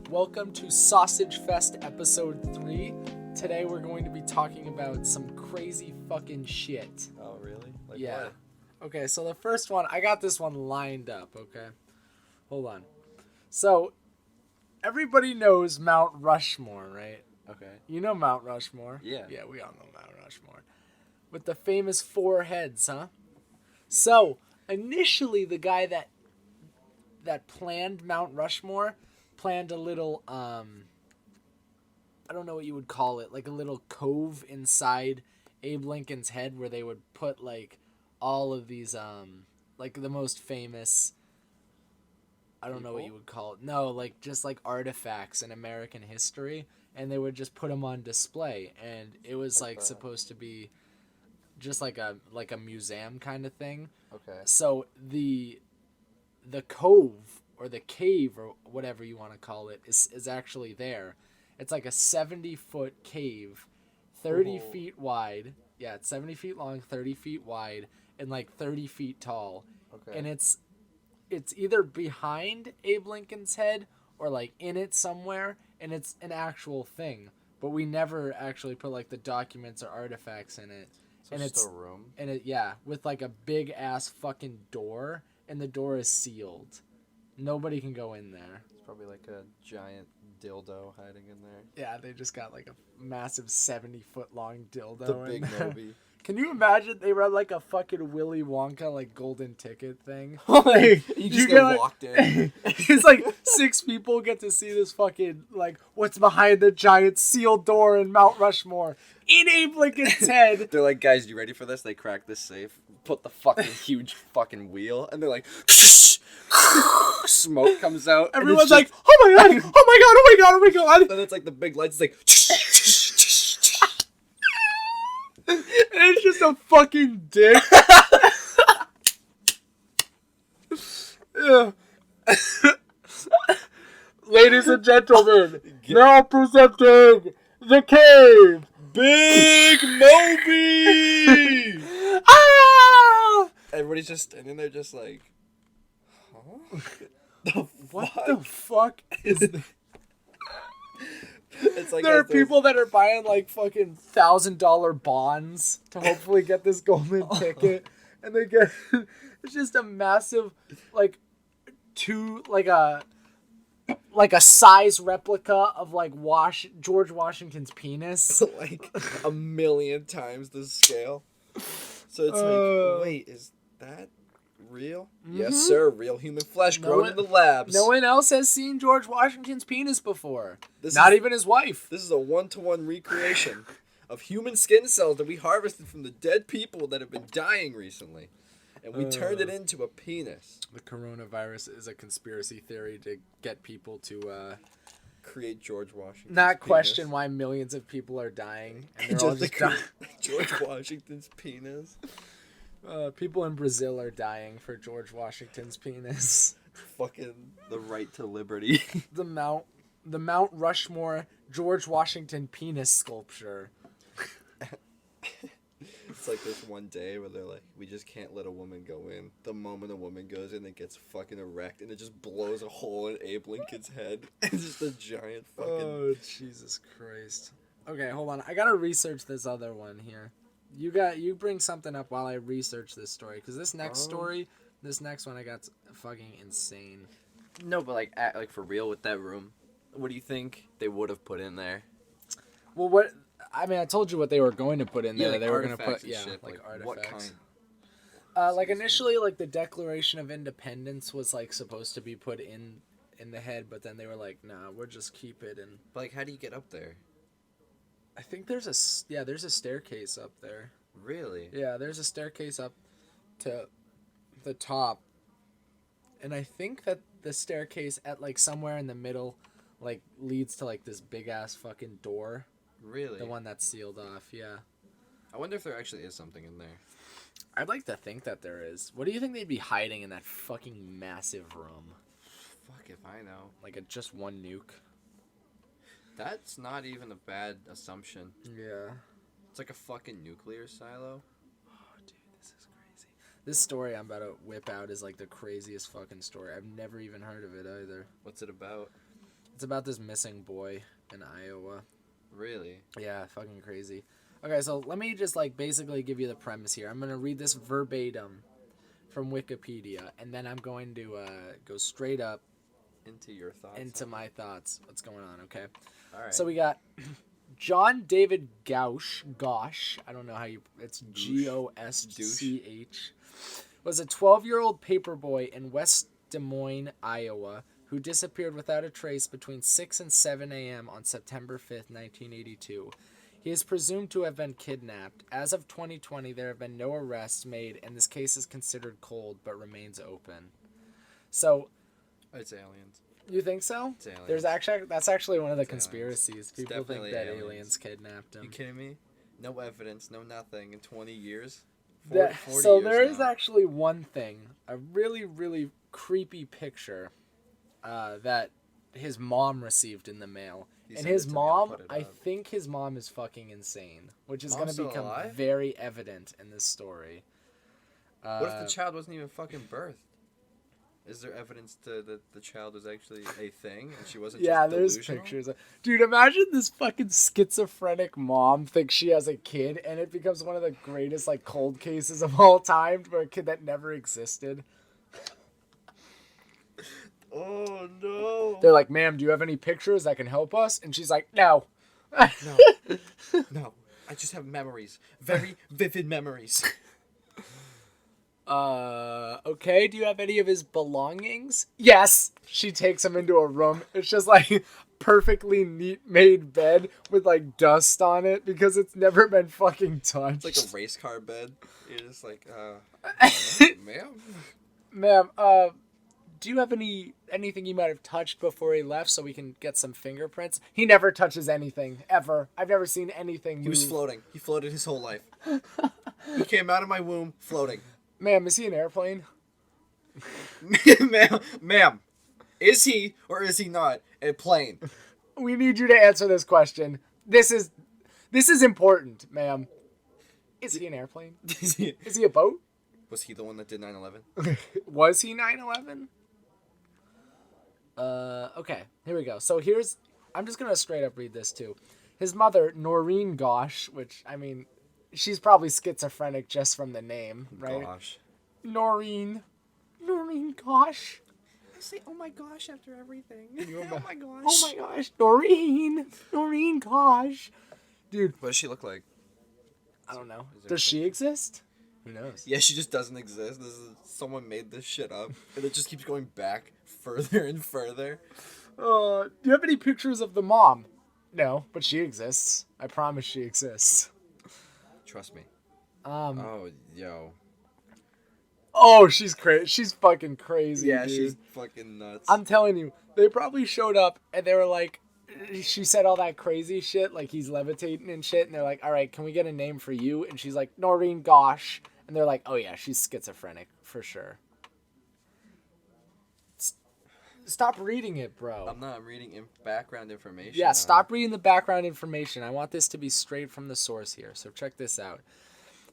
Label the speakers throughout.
Speaker 1: Welcome to Sausage Fest episode 3. Today we're going to be talking about some crazy fucking shit.
Speaker 2: Oh, really? Like
Speaker 1: yeah.
Speaker 2: What?
Speaker 1: Okay, so the first one, I got this one lined up, okay? Hold on. So, everybody knows Mount Rushmore, right?
Speaker 2: Okay.
Speaker 1: You know Mount Rushmore?
Speaker 2: Yeah.
Speaker 1: Yeah, we all know Mount Rushmore. With the famous 4 heads, huh? So, initially the guy that planned Mount Rushmore planned a little, I don't know what you would call it, like a little cove inside Abe Lincoln's head where they would put, like, all of these, like, the most famous, I don't know what you would call it. No, like, just, like, artifacts in American history, and they would just put them on display, and it was, like supposed to be just, like a museum kind of thing.
Speaker 2: Okay.
Speaker 1: So, the cove, or the cave, or whatever you want to call it, is actually there. It's like a 70-foot cave, 30 feet wide. Yeah, it's 70 feet long, 30 feet wide, and like 30 feet tall.
Speaker 2: Okay.
Speaker 1: And it's either behind Abe Lincoln's head or like in it somewhere, and it's an actual thing. But we never actually put like the documents or artifacts in it.
Speaker 2: So
Speaker 1: and
Speaker 2: it's
Speaker 1: it's
Speaker 2: a room.
Speaker 1: And it, yeah, with like a big ass fucking door, and the door is sealed. Nobody can go in there.
Speaker 2: It's probably like a giant dildo hiding in there.
Speaker 1: Yeah, they just got like a massive 70-foot long dildo.
Speaker 2: The
Speaker 1: in
Speaker 2: big
Speaker 1: there.
Speaker 2: Moby.
Speaker 1: Can you imagine they run like a fucking Willy Wonka like golden ticket thing?
Speaker 2: Like, you just get
Speaker 1: like,
Speaker 2: walked in.
Speaker 1: It's like 6 people get to see this fucking like what's behind the giant sealed door in Mount Rushmore in Abe Lincoln's head.
Speaker 2: They're like, guys, you ready for this? They crack this safe, put the fucking huge fucking wheel, and they're like, smoke comes out.
Speaker 1: Everyone's like, oh my god, oh my god, oh my god, oh my god.
Speaker 2: Then it's like the big lights, it's like.
Speaker 1: And it's just a fucking dick. Ladies and gentlemen, now presenting the cave.
Speaker 2: Big Moby!
Speaker 1: Ah!
Speaker 2: Everybody's just standing there just like, huh?
Speaker 1: What the fuck is this?
Speaker 2: It's like
Speaker 1: There are people that are buying like fucking $1,000 bonds to hopefully get this golden ticket, and they get it's just a massive like a size replica of like George Washington's penis.
Speaker 2: like 1,000,000 times the scale. So it's like, wait, is that real? Mm-hmm. Yes, sir. Real human flesh grown in the labs.
Speaker 1: No one else has seen George Washington's penis before. Not even his wife.
Speaker 2: This is a 1-to-1 recreation of human skin cells that we harvested from the dead people that have been dying recently. And we turned it into a penis.
Speaker 1: The coronavirus is a conspiracy theory to get people to
Speaker 2: create George Washington's
Speaker 1: not question
Speaker 2: penis.
Speaker 1: why millions of people are dying. And they're all just dying.
Speaker 2: George Washington's penis.
Speaker 1: People in Brazil are dying for George Washington's penis.
Speaker 2: Fucking the right to liberty.
Speaker 1: The Mount Rushmore George Washington penis sculpture.
Speaker 2: It's like this one day where they're like, we just can't let a woman go in. The moment a woman goes in, it gets fucking erect, and it just blows a hole in Abe Lincoln's head. It's just a giant fucking...
Speaker 1: Oh, Jesus Christ. Okay, hold on. I gotta research this other one here. You bring something up while I research this story, because this next one I got fucking insane.
Speaker 2: No, but like for real with that room, what do you think they would have put in there?
Speaker 1: Well, what... I mean, I told you what they were going to put in there.
Speaker 2: Like
Speaker 1: they were going to put,
Speaker 2: shit.
Speaker 1: like artifacts.
Speaker 2: What kind?
Speaker 1: Like initially, like the Declaration of Independence was like supposed to be put in the head, but then they were like, nah, we'll just keep it. And
Speaker 2: but like, how do you get up there?
Speaker 1: I think there's a staircase up there.
Speaker 2: Really?
Speaker 1: Yeah, there's a staircase up to the top, and I think that the staircase at like somewhere in the middle, like leads to like this big ass fucking door.
Speaker 2: Really?
Speaker 1: The one that's sealed off, yeah.
Speaker 2: I wonder if there actually is something in there.
Speaker 1: I'd like to think that there is. What do you think they'd be hiding in that fucking massive room?
Speaker 2: Fuck if I know.
Speaker 1: Like just one nuke?
Speaker 2: That's not even a bad assumption.
Speaker 1: Yeah.
Speaker 2: It's like a fucking nuclear silo.
Speaker 1: Oh, dude, this is crazy. This story I'm about to whip out is like the craziest fucking story. I've never even heard of it either.
Speaker 2: What's it about?
Speaker 1: It's about this missing boy in Iowa.
Speaker 2: Really?
Speaker 1: Yeah, fucking crazy. Okay, so let me just basically give you the premise here. I'm gonna read this verbatim from Wikipedia, and then I'm going to go straight up
Speaker 2: Into your thoughts.
Speaker 1: into my thoughts. What's going on? Okay.
Speaker 2: All right.
Speaker 1: So we got John David Gosh. I don't know how you. It's Gosch. Was a 12-year-old paperboy in West Des Moines, Iowa, who disappeared without a trace between 6 and 7 a.m. on September 5th, 1982. He is presumed to have been kidnapped. As of 2020, there have been no arrests made, and this case is considered cold but remains open. So,
Speaker 2: it's aliens.
Speaker 1: you think so?
Speaker 2: It's aliens.
Speaker 1: That's actually one of the
Speaker 2: It's
Speaker 1: conspiracies.
Speaker 2: aliens.
Speaker 1: People think
Speaker 2: Definitely
Speaker 1: that
Speaker 2: aliens.
Speaker 1: aliens kidnapped him.
Speaker 2: You kidding me? No evidence, no nothing in 20 years. 40
Speaker 1: So
Speaker 2: years
Speaker 1: there is
Speaker 2: now.
Speaker 1: actually one thing, a really, really creepy picture that his mom received in the mail.
Speaker 2: You
Speaker 1: And
Speaker 2: sent
Speaker 1: his
Speaker 2: it to me, I'll
Speaker 1: mom,
Speaker 2: put it
Speaker 1: I
Speaker 2: up.
Speaker 1: think his mom is fucking insane, which is going
Speaker 2: Mom's
Speaker 1: to
Speaker 2: still
Speaker 1: become
Speaker 2: alive?
Speaker 1: very evident in this story.
Speaker 2: What if the child wasn't even fucking birthed? Is there evidence that the child was actually a thing and she wasn't
Speaker 1: Yeah,
Speaker 2: just
Speaker 1: there's
Speaker 2: delusional?
Speaker 1: pictures. Dude, imagine this fucking schizophrenic mom thinks she has a kid, and it becomes one of the greatest cold cases of all time for a kid that never existed.
Speaker 2: Oh, no.
Speaker 1: They're like, "Ma'am, do you have any pictures that can help us?" And she's like, "No."
Speaker 2: No. No. I just have memories. Very vivid memories.
Speaker 1: Okay, do you have any of his belongings? Yes. She takes him into a room. It's just perfectly neat made bed with dust on it because it's never been fucking touched.
Speaker 2: It's like a race car bed. You're just like, ma'am?
Speaker 1: Ma'am, do you have anything you might have touched before he left so we can get some fingerprints? He never touches anything, ever. I've never seen anything move.
Speaker 2: He was floating. He floated his whole life. He came out of my womb floating.
Speaker 1: Ma'am, is he an airplane?
Speaker 2: Ma'am, is he or is he not a plane?
Speaker 1: We need you to answer this question. This is important, ma'am. Is he an airplane? Is he a boat?
Speaker 2: Was he the one that did 9/11?
Speaker 1: Was he 9/11? Okay, here we go. So I'm just going to straight up read this too. His mother, Noreen Gosh, which, I mean, she's probably schizophrenic just from the name, right?
Speaker 2: Gosh.
Speaker 1: Noreen Gosh.
Speaker 2: I say, oh my gosh, after everything.
Speaker 1: Oh my gosh. Oh my gosh. Noreen Gosh. Dude.
Speaker 2: What does she look like?
Speaker 1: I don't know. Does she exist? Who knows?
Speaker 2: Yeah, she just doesn't exist. Someone made this shit up, and it just keeps going back further and further.
Speaker 1: Do you have any pictures of the mom? No, but she exists. I promise she exists.
Speaker 2: Trust me.
Speaker 1: Oh,
Speaker 2: yo.
Speaker 1: Oh, she's crazy. She's fucking crazy.
Speaker 2: Yeah,
Speaker 1: dude.
Speaker 2: she's fucking nuts.
Speaker 1: I'm telling you, they probably showed up and they were like, she said all that crazy shit, like he's levitating and shit, and they're like, all right, can we get a name for you? And she's like, Noreen Gosh. And they're like, oh yeah, she's schizophrenic, for sure. Stop reading it, bro.
Speaker 2: I'm not reading background information.
Speaker 1: Yeah, stop reading the background information. I want this to be straight from the source here, so check this out.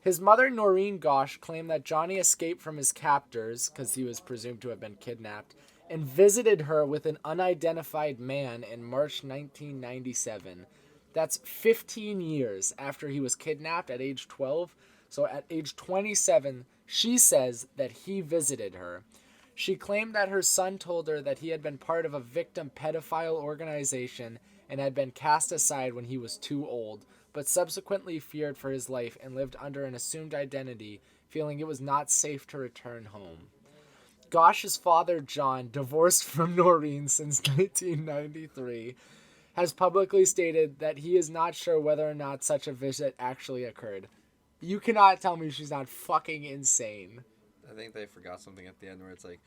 Speaker 1: His mother, Noreen Gosh, claimed that Johnny escaped from his captors, because he was presumed to have been kidnapped, and visited her with an unidentified man in March 1997. That's 15 years after he was kidnapped at age 12. So at age 27, she says that he visited her. She claimed that her son told her that he had been part of a victim pedophile organization and had been cast aside when he was too old, but subsequently feared for his life and lived under an assumed identity, feeling it was not safe to return home. Gosh's father, John, divorced from Noreen since 1993, has publicly stated that he is not sure whether or not such a visit actually occurred. You cannot tell me she's not fucking insane.
Speaker 2: I think they forgot something at the end where it's like,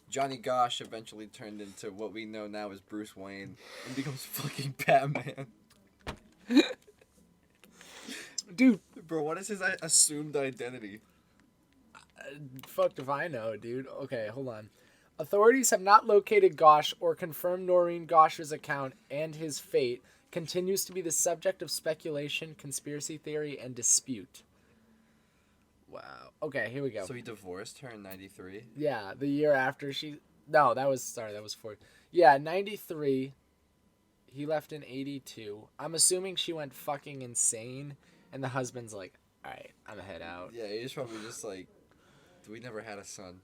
Speaker 2: Johnny Gosh eventually turned into what we know now as Bruce Wayne and becomes fucking Batman.
Speaker 1: Dude.
Speaker 2: Bro, what is his assumed identity?
Speaker 1: Fucked if I know, dude. Okay, hold on. Authorities have not located Gosh or confirmed Noreen Gosh's account, and his fate continues to be the subject of speculation, conspiracy theory, and dispute. Wow. Okay, here we go.
Speaker 2: So he divorced her in 93?
Speaker 1: Yeah, the year after she... No, that was 4. Yeah, 93. He left in 82. I'm assuming she went fucking insane, and the husband's like, all right, I'm gonna head out.
Speaker 2: Yeah, he's probably just like, we never had a son.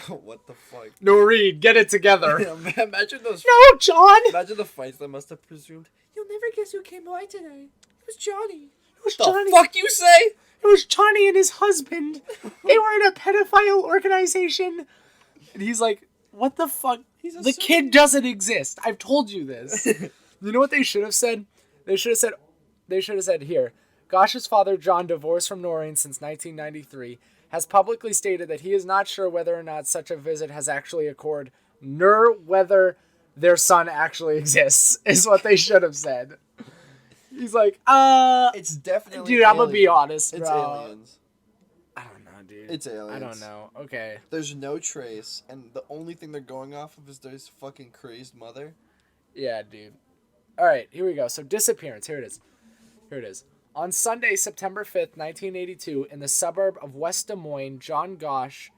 Speaker 2: What the fuck?
Speaker 1: Noreen, get it together.
Speaker 2: Imagine those.
Speaker 1: No, John.
Speaker 2: Imagine the fights that must have presumed. You'll never guess who came by today. It was Johnny.
Speaker 1: It was
Speaker 2: The
Speaker 1: Johnny.
Speaker 2: fuck you say?
Speaker 1: It was Johnny and his husband. They were in a pedophile organization. And he's like, what the fuck? The kid doesn't exist. I've told you this. You know what they should have said? They should have said, here, Gosh's father, John, divorced from Noreen since 1993, has publicly stated that he is not sure whether or not such a visit has actually occurred, nor whether their son actually exists, is what they should have said. He's like,
Speaker 2: It's definitely
Speaker 1: dude, I'm gonna be honest, bro.
Speaker 2: It's aliens.
Speaker 1: I don't know, dude.
Speaker 2: It's aliens.
Speaker 1: I don't know. Okay.
Speaker 2: There's no trace, and the only thing they're going off of is their fucking crazed mother.
Speaker 1: Yeah, dude. All right, here we go. So disappearance. Here it is. On Sunday, September 5th, 1982, in the suburb of West Des Moines, Johnny Gosh,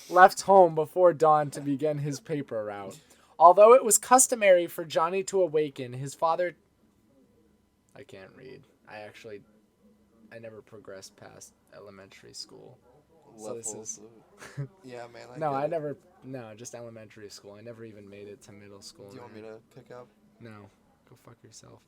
Speaker 1: left home before dawn to begin his paper route. Although it was customary for Johnny to awaken, his father... I can't read. I never progressed past elementary school. So this is...
Speaker 2: Yeah, man.
Speaker 1: Just elementary school. I never even made it to middle school.
Speaker 2: Do you want me to pick up?
Speaker 1: No. Go fuck yourself.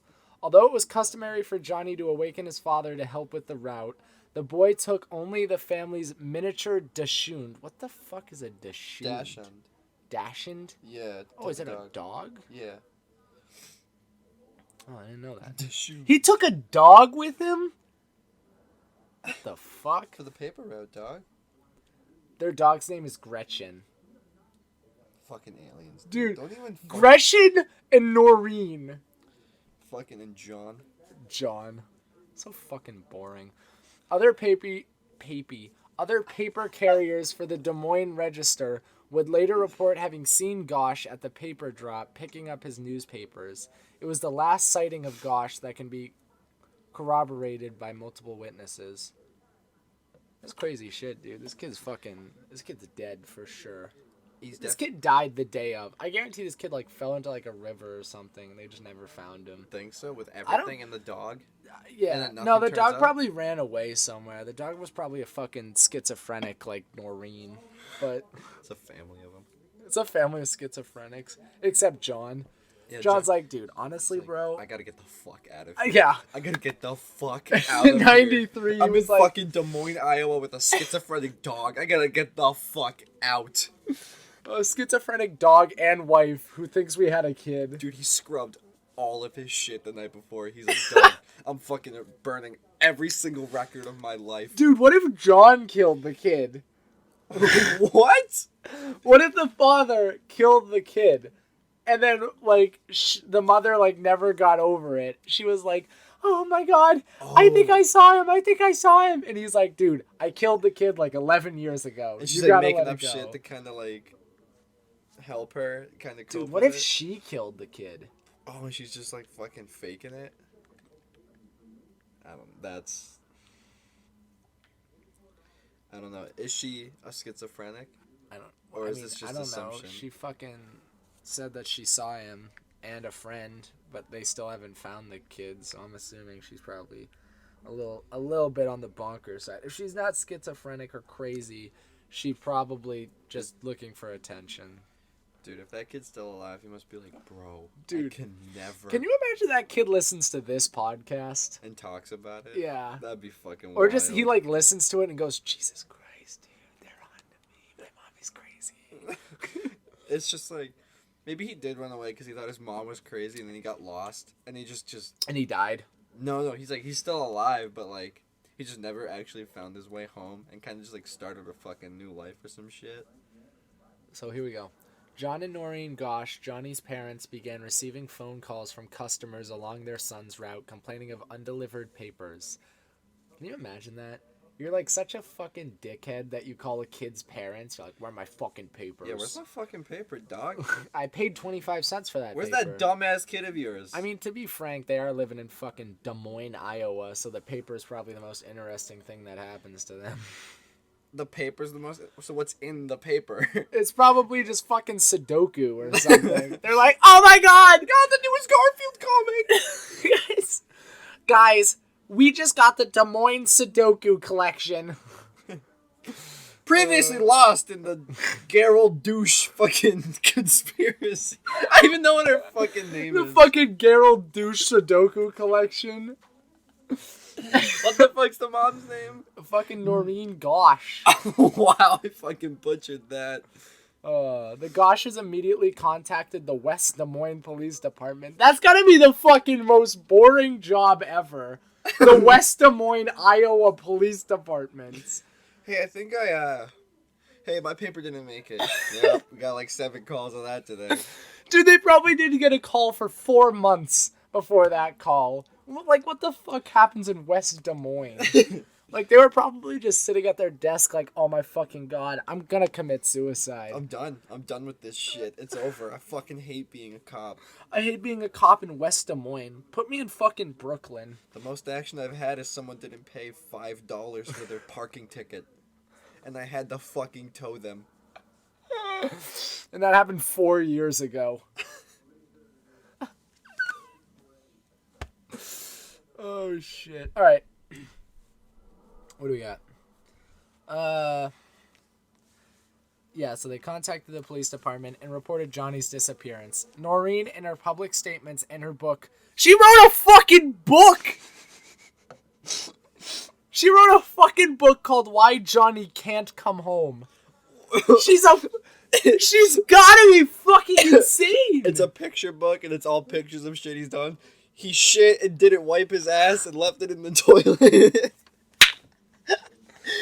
Speaker 1: Although it was customary for Johnny to awaken his father to help with the route, the boy took only the family's miniature dachshund. What the fuck is a dachshund?
Speaker 2: Dachshund.
Speaker 1: Dachshund?
Speaker 2: Yeah.
Speaker 1: Oh, is it a dog?
Speaker 2: Yeah.
Speaker 1: Oh, I didn't know that.
Speaker 2: Dachshund.
Speaker 1: He took a dog with him? What the fuck?
Speaker 2: For the paper route, dog.
Speaker 1: Their dog's name is Gretchen.
Speaker 2: Fucking aliens.
Speaker 1: Dude,
Speaker 2: Don't even
Speaker 1: Gretchen and Noreen.
Speaker 2: Fucking and John.
Speaker 1: So fucking boring. Other paper carriers for the Des Moines Register would later report having seen Gosh at the paper drop picking up his newspapers. It was the last sighting of Gosh that can be corroborated by multiple witnesses. That's crazy shit, dude. This kid's dead for sure. This kid died the day of. I guarantee this kid fell into a river or something. And they just never found him.
Speaker 2: Think so? With everything and the dog?
Speaker 1: Yeah. No, the dog probably ran away somewhere. The dog was probably a fucking schizophrenic like Noreen. But
Speaker 2: it's a family of them.
Speaker 1: It's a family of schizophrenics. Except John. Yeah, John's like, dude, honestly, bro.
Speaker 2: I gotta get the fuck out of here.
Speaker 1: Yeah.
Speaker 2: I gotta get the fuck out of
Speaker 1: 93,
Speaker 2: here. I'm in fucking Des Moines, Iowa with a schizophrenic dog. I gotta get the fuck out.
Speaker 1: A schizophrenic dog and wife who thinks we had a kid.
Speaker 2: Dude, he scrubbed all of his shit the night before. He's like, dog, I'm fucking burning every single record of my life.
Speaker 1: Dude, what if John killed the kid?
Speaker 2: What?
Speaker 1: What if the father killed the kid? And then, the mother, never got over it. She was like, oh my god, I think I saw him. And he's like, dude, I killed the kid 11 years ago.
Speaker 2: And she's making up shit to kind of help her, kind of.
Speaker 1: Dude, what if she killed the kid?
Speaker 2: Oh, and she's just fucking faking it. I don't know. Is she a schizophrenic? Is this just assumption?
Speaker 1: Know. She fucking said that she saw him and a friend, but they still haven't found the kid, so I'm assuming she's probably a little bit on the bonker side. If she's not schizophrenic or crazy, she's probably just looking for attention.
Speaker 2: Dude, if that kid's still alive, he must be like, bro,
Speaker 1: dude,
Speaker 2: I can never.
Speaker 1: Can you imagine that kid listens to this podcast?
Speaker 2: And talks about it?
Speaker 1: Yeah.
Speaker 2: That'd be fucking wild.
Speaker 1: Or just he listens to it and goes, Jesus Christ, dude, they're on to me. My mommy's crazy.
Speaker 2: It's just maybe he did run away because he thought his mom was crazy and then he got lost and he just...
Speaker 1: And he died?
Speaker 2: No, he's still alive, but he just never actually found his way home and kind of just started a fucking new life or some shit.
Speaker 1: So here we go. John and Noreen Gosh, Johnny's parents, began receiving phone calls from customers along their son's route complaining of undelivered papers. Can you imagine that? You're such a fucking dickhead that you call a kid's parents. You're like, where are my fucking papers?
Speaker 2: Yeah, where's my fucking paper, dog?
Speaker 1: I paid 25 cents for that
Speaker 2: Where's
Speaker 1: paper.
Speaker 2: that dumbass kid of yours?
Speaker 1: I mean, to be frank, they are living in fucking Des Moines, Iowa, so the paper is probably the most interesting thing that happens to them.
Speaker 2: the paper's the most. So what's in the paper?
Speaker 1: It's probably just fucking Sudoku or something. They're like, oh my god,
Speaker 2: The newest Garfield comic.
Speaker 1: guys, we just got the Des Moines Sudoku collection.
Speaker 2: Previously lost in the Gerald douche fucking conspiracy. I even know what her fucking name
Speaker 1: The
Speaker 2: is.
Speaker 1: fucking Gerald douche Sudoku collection.
Speaker 2: What the fuck's the mom's name?
Speaker 1: Fucking Noreen Gosh.
Speaker 2: Wow, I fucking butchered that.
Speaker 1: The Goshes immediately contacted the West Des Moines Police Department. That's gotta be the fucking most boring job ever. The West Des Moines, Iowa Police Department.
Speaker 2: Hey, I think Hey, my paper didn't make it. Yeah, we got like 7 calls on that today.
Speaker 1: Dude, they probably didn't get a call for 4 months before that call. Like, what the fuck happens in West Des Moines? Like, they were probably just sitting at their desk like, oh my fucking god, I'm gonna commit suicide.
Speaker 2: I'm done. I'm done with this shit. It's over. I fucking hate being a cop.
Speaker 1: I hate being a cop in West Des Moines. Put me in fucking Brooklyn.
Speaker 2: The most action I've had is someone didn't pay $5 for their parking ticket. And I had to fucking tow them.
Speaker 1: And that happened 4 years ago. Oh, shit. Alright. What do we got? Yeah, so they contacted the police department and reported Johnny's disappearance. Noreen, in her public statements and her book... She wrote a fucking book! She wrote a fucking book called Why Johnny Can't Come Home. She's gotta be fucking insane!
Speaker 2: It's a picture book and it's all pictures of shit he's done. He shit and didn't wipe his ass and left it in the toilet.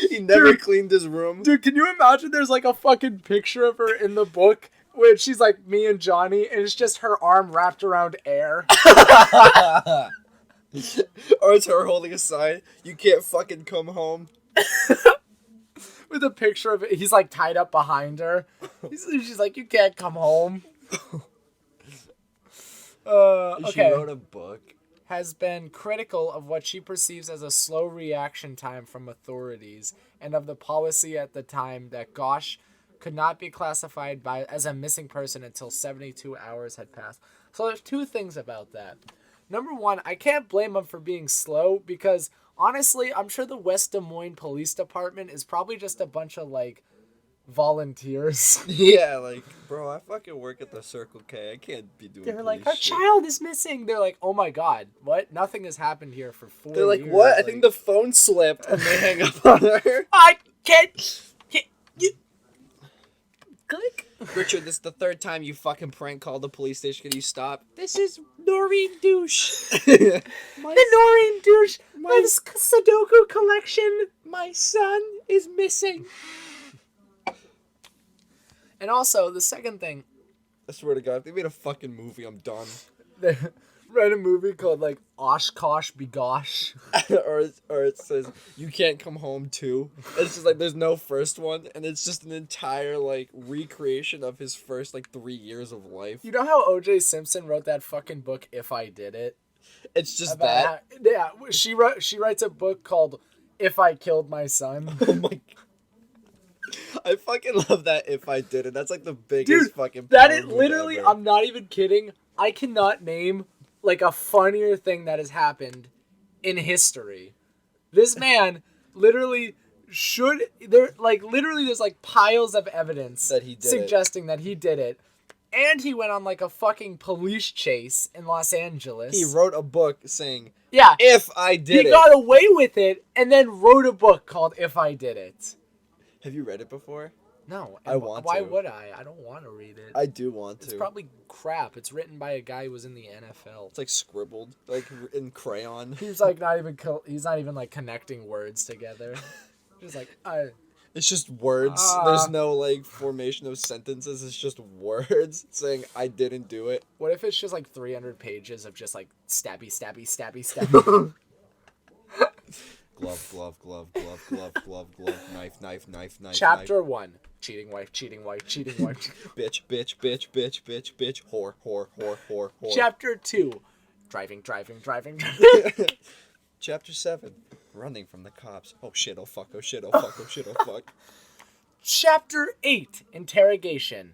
Speaker 2: He never cleaned his room.
Speaker 1: Dude, can you imagine there's like a fucking picture of her in the book where she's like me and Johnny and it's just her arm wrapped around air?
Speaker 2: Or it's her holding a sign, you can't fucking come home.
Speaker 1: With a picture of it, he's like tied up behind her. She's like, you can't come home. Okay.
Speaker 2: She wrote a book.
Speaker 1: Has been critical of what she perceives as a slow reaction time from authorities and of the policy at the time that Gosh could not be classified as a missing person until 72 hours had passed. So there's 2 things about that. Number 1, I can't blame him for being slow because, honestly, I'm sure the West Des Moines Police Department is probably just a bunch of, like, volunteers.
Speaker 2: Yeah, like, bro, I fucking work at the Circle K. I can't be doing
Speaker 1: They're like,
Speaker 2: police
Speaker 1: our
Speaker 2: shit.
Speaker 1: child is missing. They're like, oh my god, what? Nothing has happened here for 4 years.
Speaker 2: They're like, what? I think the phone slipped. And they hang up on her.
Speaker 1: I can't you... Click.
Speaker 2: Richard, this is the 3rd time you fucking prank called the police station. Can you stop?
Speaker 1: This is Noreen Douche.
Speaker 2: The
Speaker 1: The Noreen Douche. My Sudoku collection. My son is missing. And also, the second thing.
Speaker 2: I swear to God, if they made a fucking movie, I'm done.
Speaker 1: They read a movie called, like, Oshkosh Begosh.
Speaker 2: or it says, you can't come home too. It's just like, there's no first one, and it's just an entire, like, recreation of his first, like, 3 years of life.
Speaker 1: You know how O.J. Simpson wrote that fucking book, If I Did It?
Speaker 2: It's just that.
Speaker 1: Yeah, she writes a book called If I Killed My Son.
Speaker 2: Oh my God. I fucking love that If I Did It. That's like the biggest fucking
Speaker 1: that
Speaker 2: power
Speaker 1: it
Speaker 2: move
Speaker 1: literally,
Speaker 2: ever.
Speaker 1: I'm not even kidding. I cannot name like a funnier thing that has happened in history. This man literally there's like piles of evidence
Speaker 2: That he did
Speaker 1: suggesting that he did it. And he went on like a fucking police chase in Los Angeles.
Speaker 2: He wrote a book saying,
Speaker 1: yeah,
Speaker 2: If I Did It.
Speaker 1: He got away with it and then wrote a book called If I Did It.
Speaker 2: Have you read it before?
Speaker 1: No.
Speaker 2: I want
Speaker 1: Why
Speaker 2: to.
Speaker 1: would I? I don't want to read it.
Speaker 2: I do want to.
Speaker 1: It's probably crap. It's written by a guy who was in the NFL.
Speaker 2: It's like scribbled, like in crayon.
Speaker 1: He's like he's not even like connecting words together. Just like
Speaker 2: It's just words. There's no like formation of sentences. It's just words saying I didn't do it.
Speaker 1: What if it's just like 300 pages of just like stabby, stabby, stabby, stabby?
Speaker 2: Glove, glove, glove, glove, glove, glove, glove, knife, knife, knife, knife.
Speaker 1: Chapter 1. Cheating wife, cheating wife, cheating wife.
Speaker 2: Bitch, bitch, bitch, bitch, bitch, bitch. Whore, whore, whore, whore, whore.
Speaker 1: Chapter 2. Driving, driving, driving, driving.
Speaker 2: Chapter 7. Running from the cops. Oh shit, oh fuck, oh shit, oh fuck, oh shit, oh fuck.
Speaker 1: Chapter 8, Interrogation.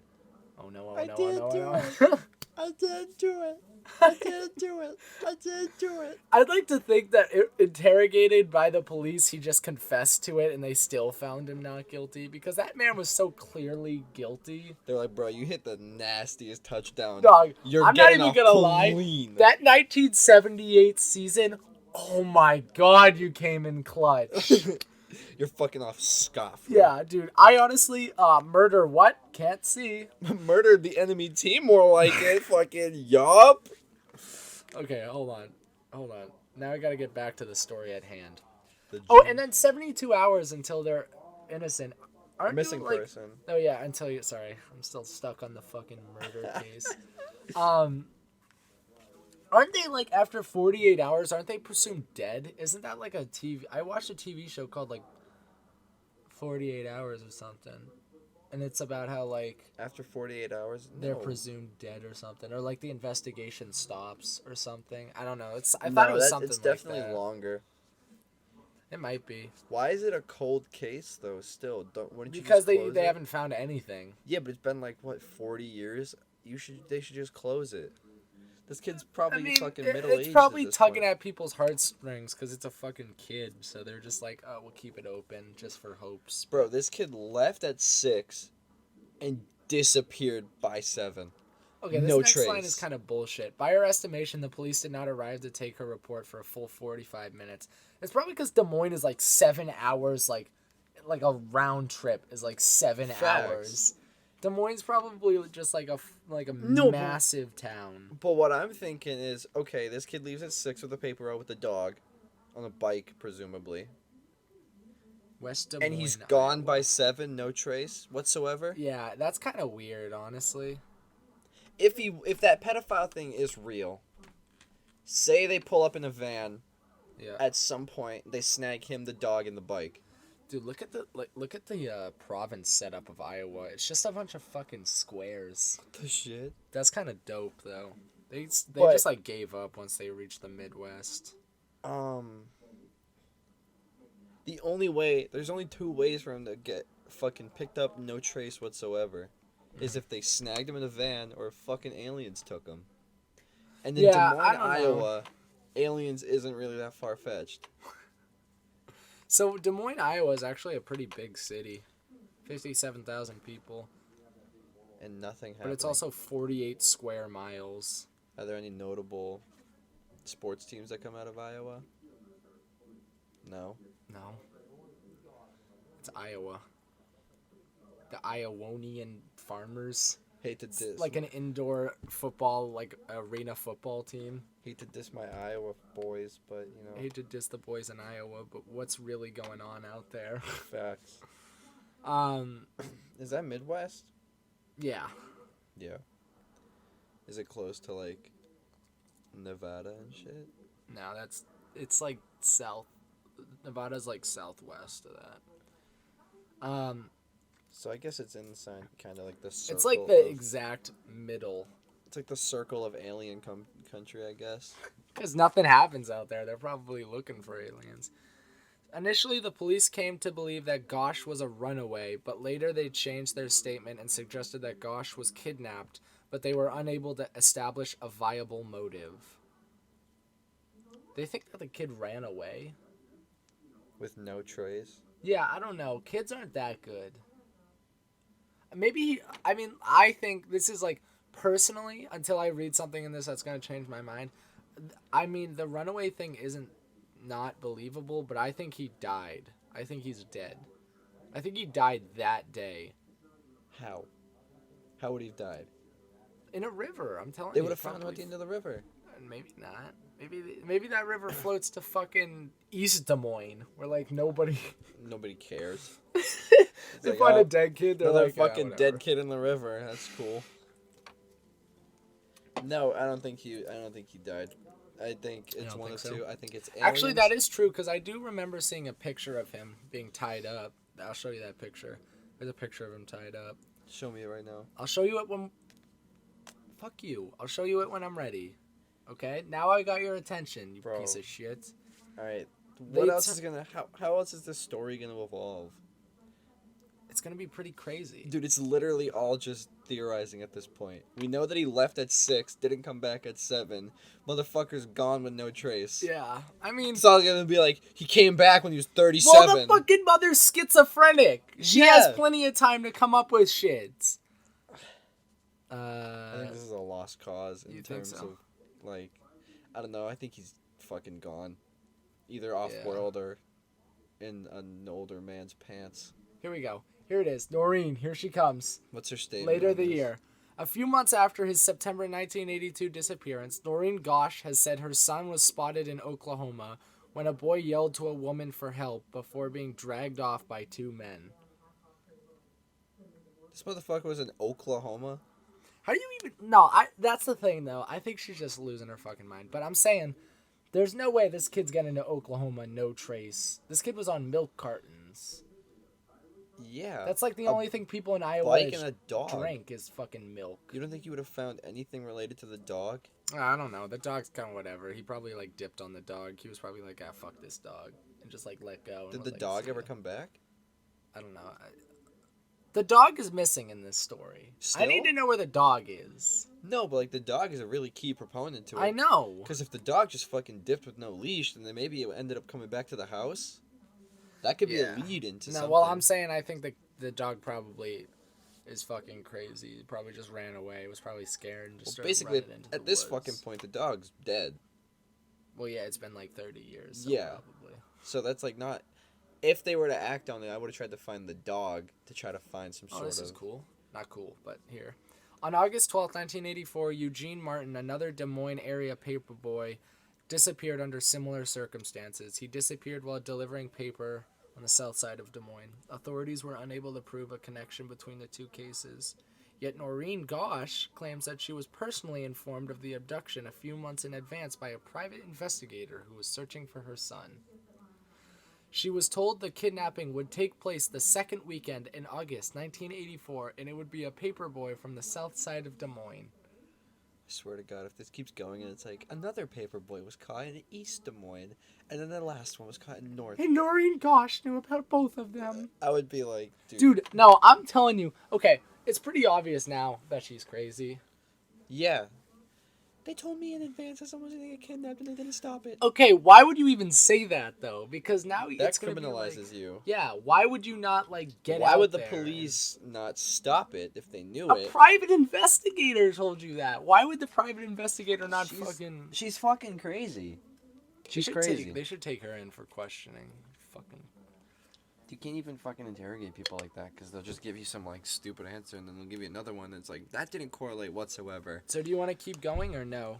Speaker 1: Oh no, oh no,
Speaker 2: I
Speaker 1: oh
Speaker 2: didn't
Speaker 1: no,
Speaker 2: do
Speaker 1: oh
Speaker 2: it.
Speaker 1: no.
Speaker 2: I didn't do it. I didn't do it. I didn't do it.
Speaker 1: I'd like to think that interrogated by the police, he just confessed to it and they still found him not guilty because that man was so clearly guilty.
Speaker 2: They're like, bro, you hit the nastiest touchdown.
Speaker 1: Dog,
Speaker 2: You're
Speaker 1: I'm not
Speaker 2: getting
Speaker 1: even gonna lie. That 1978 season, oh my god, you came in clutch.
Speaker 2: You're fucking off scoff.
Speaker 1: Yeah, dude. I honestly, murder what? Can't see.
Speaker 2: Murdered the enemy team more like it. Fucking yup.
Speaker 1: Okay, hold on. Now I gotta get back to the story at hand.
Speaker 2: Oh,
Speaker 1: and then 72 hours until they're innocent. Aren't
Speaker 2: missing
Speaker 1: you, like,
Speaker 2: person.
Speaker 1: Oh yeah, until you. Sorry, I'm still stuck on the fucking murder case. Aren't they like after 48 hours? Aren't they presumed dead? Isn't that like a TV? I watched a TV show called like 48 Hours or something, and it's about how like
Speaker 2: after 48 hours
Speaker 1: they're presumed dead or something, or like the investigation stops or something. I don't know. I thought it was something.
Speaker 2: It's
Speaker 1: like
Speaker 2: definitely
Speaker 1: that.
Speaker 2: longer.
Speaker 1: It might be.
Speaker 2: Why is it a cold case though? Still, wouldn't you
Speaker 1: because
Speaker 2: just close
Speaker 1: they
Speaker 2: it?
Speaker 1: haven't found anything.
Speaker 2: Yeah, but it's been like what 40 years. They should just close it. This kid's probably fucking middle-aged.
Speaker 1: It's probably
Speaker 2: at
Speaker 1: tugging
Speaker 2: point.
Speaker 1: at people's heartstrings because it's a fucking kid. So they're just like, oh, we'll keep it open just for hopes.
Speaker 2: Bro, this kid left at 6 and disappeared by 7.
Speaker 1: Okay, this
Speaker 2: no
Speaker 1: next
Speaker 2: trace.
Speaker 1: line is kind of bullshit. By her estimation, the police did not arrive to take her report for a full 45 minutes. It's probably because Des Moines is like 7 hours, like a round trip is like 7 hours. Des Moines is probably just like a massive town.
Speaker 2: But what I'm thinking is, okay, this kid leaves at 6 with a paper route with the dog, on a bike presumably.
Speaker 1: West Des Moines,
Speaker 2: and he's gone by 7, no trace whatsoever.
Speaker 1: Yeah, that's kind of weird, honestly.
Speaker 2: If that pedophile thing is real, say they pull up in a van.
Speaker 1: Yeah.
Speaker 2: At some point, they snag him, the dog, and the bike.
Speaker 1: Dude, look at the province setup of Iowa. It's just a bunch of fucking squares.
Speaker 2: The shit.
Speaker 1: That's kind of dope, though. They just like gave up once they reached the Midwest.
Speaker 2: There's only 2 ways for him to get fucking picked up, no trace whatsoever, is if they snagged him in a van or if fucking aliens took him. And in Des Moines, Iowa, aliens isn't really that far fetched.
Speaker 1: So Des Moines, Iowa is actually a pretty big city. 57,000 people.
Speaker 2: And nothing happened.
Speaker 1: But it's also 48 square miles.
Speaker 2: Are there any notable sports teams that come out of Iowa? No.
Speaker 1: No. It's Iowa. The Iowanian Farmers.
Speaker 2: Hate to diss.
Speaker 1: Like an indoor football, like arena football team.
Speaker 2: Hate to diss my Iowa boys, but you know.
Speaker 1: Hate to diss the boys in Iowa, but what's really going on out there?
Speaker 2: Facts. Is that Midwest?
Speaker 1: Yeah.
Speaker 2: Yeah. Is it close to like Nevada and shit?
Speaker 1: No, it's like south. Nevada's like southwest of that.
Speaker 2: So I guess it's inside, kind of like the circle.
Speaker 1: It's like the exact middle.
Speaker 2: It's like the circle of alien country, I guess.
Speaker 1: Because nothing happens out there. They're probably looking for aliens. Initially, the police came to believe that Gosh was a runaway, but later they changed their statement and suggested that Gosh was kidnapped, but they were unable to establish a viable motive. They think that the kid ran away.
Speaker 2: With no trace?
Speaker 1: Yeah, I don't know. Kids aren't that good. Maybe I think this is like, personally, until I read something in this that's going to change my mind. I mean, the runaway thing isn't not believable, but I think he died. I think he's dead. I think he died that day.
Speaker 2: How? How would he have died?
Speaker 1: In a river, I'm telling you.
Speaker 2: They would have found him at the end of the river.
Speaker 1: Maybe not. Maybe that river floats to fucking East Des Moines, where like nobody
Speaker 2: cares.
Speaker 1: They
Speaker 2: like,
Speaker 1: find a dead kid. They're
Speaker 2: another
Speaker 1: like,
Speaker 2: fucking
Speaker 1: whatever.
Speaker 2: dead kid in the river. That's cool. No, I don't think he died. I think it's one of two. I think it's aliens.
Speaker 1: Actually, that is true because I do remember seeing a picture of him being tied up. I'll show you that picture. There's a picture of him tied up.
Speaker 2: Show me it right now.
Speaker 1: I'll show you it when. Fuck you. I'll show you it when I'm ready. Okay? Now I got your attention, you piece of shit.
Speaker 2: All right. What else is gonna? How else is this story gonna evolve?
Speaker 1: It's gonna be pretty crazy.
Speaker 2: Dude, it's literally all just theorizing at this point. We know that he left at 6, didn't come back at 7. Motherfucker's gone with no trace.
Speaker 1: Yeah, I mean...
Speaker 2: It's all gonna be like, he came back when he was 37.
Speaker 1: Well, the fucking mother's schizophrenic. She has plenty of time to come up with shit.
Speaker 2: I think this is a lost cause in terms of, like... I don't know, I think he's fucking gone. Either off-world or in an older man's pants.
Speaker 1: Here we go. Here it is. Noreen, here she comes.
Speaker 2: What's her statement?
Speaker 1: Later the year. A few months after his September 1982 disappearance, Noreen Gosh has said her son was spotted in Oklahoma when a boy yelled to a woman for help before being dragged off by 2 men.
Speaker 2: This motherfucker was in Oklahoma?
Speaker 1: How do you even... No, that's the thing, though. I think she's just losing her fucking mind. But I'm saying, there's no way this kid's getting to Oklahoma, no trace. This kid was on milk cartons.
Speaker 2: Yeah.
Speaker 1: That's like the only thing people in Iowa drink is fucking milk.
Speaker 2: You don't think you would have found anything related to the dog?
Speaker 1: I don't know. The dog's kind of whatever. He probably like dipped on the dog. He was probably like, fuck this dog. And just like let go.
Speaker 2: Did the dog ever come back?
Speaker 1: I don't know. The dog is missing in this story.
Speaker 2: Still?
Speaker 1: I need to know where the dog is.
Speaker 2: No, but like the dog is a really key proponent to it.
Speaker 1: I know.
Speaker 2: Because if the dog just fucking dipped with no leash, then maybe it ended up coming back to the house. That could be a lead into something.
Speaker 1: Well, I'm saying I think the dog probably is fucking crazy. He probably just ran away. Was probably scared and just started
Speaker 2: basically,
Speaker 1: running into
Speaker 2: at
Speaker 1: the
Speaker 2: this
Speaker 1: woods.
Speaker 2: fucking point, the dog's dead.
Speaker 1: Well, yeah, it's been like 30 years. So probably.
Speaker 2: So that's like not... If they were to act on it, I would have tried to find the dog to try to find some sort of...
Speaker 1: Oh, this is cool. Not cool, but here. On August 12, 1984, Eugene Martin, another Des Moines area paperboy, disappeared under similar circumstances. He disappeared while delivering paper on the south side of Des Moines. Authorities were unable to prove a connection between the two cases. Yet Noreen Gosh claims that she was personally informed of the abduction a few months in advance by a private investigator who was searching for her son. She was told the kidnapping would take place the second weekend in August 1984, and it would be a paperboy from the south side of Des Moines.
Speaker 2: I swear to God, if this keeps going and it's like, another paperboy was caught in East Des Moines, and then the last one was caught in North.
Speaker 1: And Noreen Gosh knew about both of them.
Speaker 2: I would be like,
Speaker 1: Dude, no, I'm telling you. Okay, it's pretty obvious now that she's crazy.
Speaker 2: Yeah. They told me in advance that someone was going to get kidnapped and they didn't stop it.
Speaker 1: Okay, why would you even say that, though? Because now it's going to be
Speaker 2: criminalizes you.
Speaker 1: Yeah, why would you not, get
Speaker 2: Why
Speaker 1: out
Speaker 2: would the
Speaker 1: there
Speaker 2: police not stop it if they knew it?
Speaker 1: A private investigator told you that. Why would the private investigator not fucking...
Speaker 2: She's fucking crazy. She's crazy.
Speaker 1: They should take her in for questioning. Fucking...
Speaker 2: You can't even fucking interrogate people like that because they'll just give you some stupid answer and then they'll give you another one that's like that didn't correlate whatsoever.
Speaker 1: So do you want to keep going or no?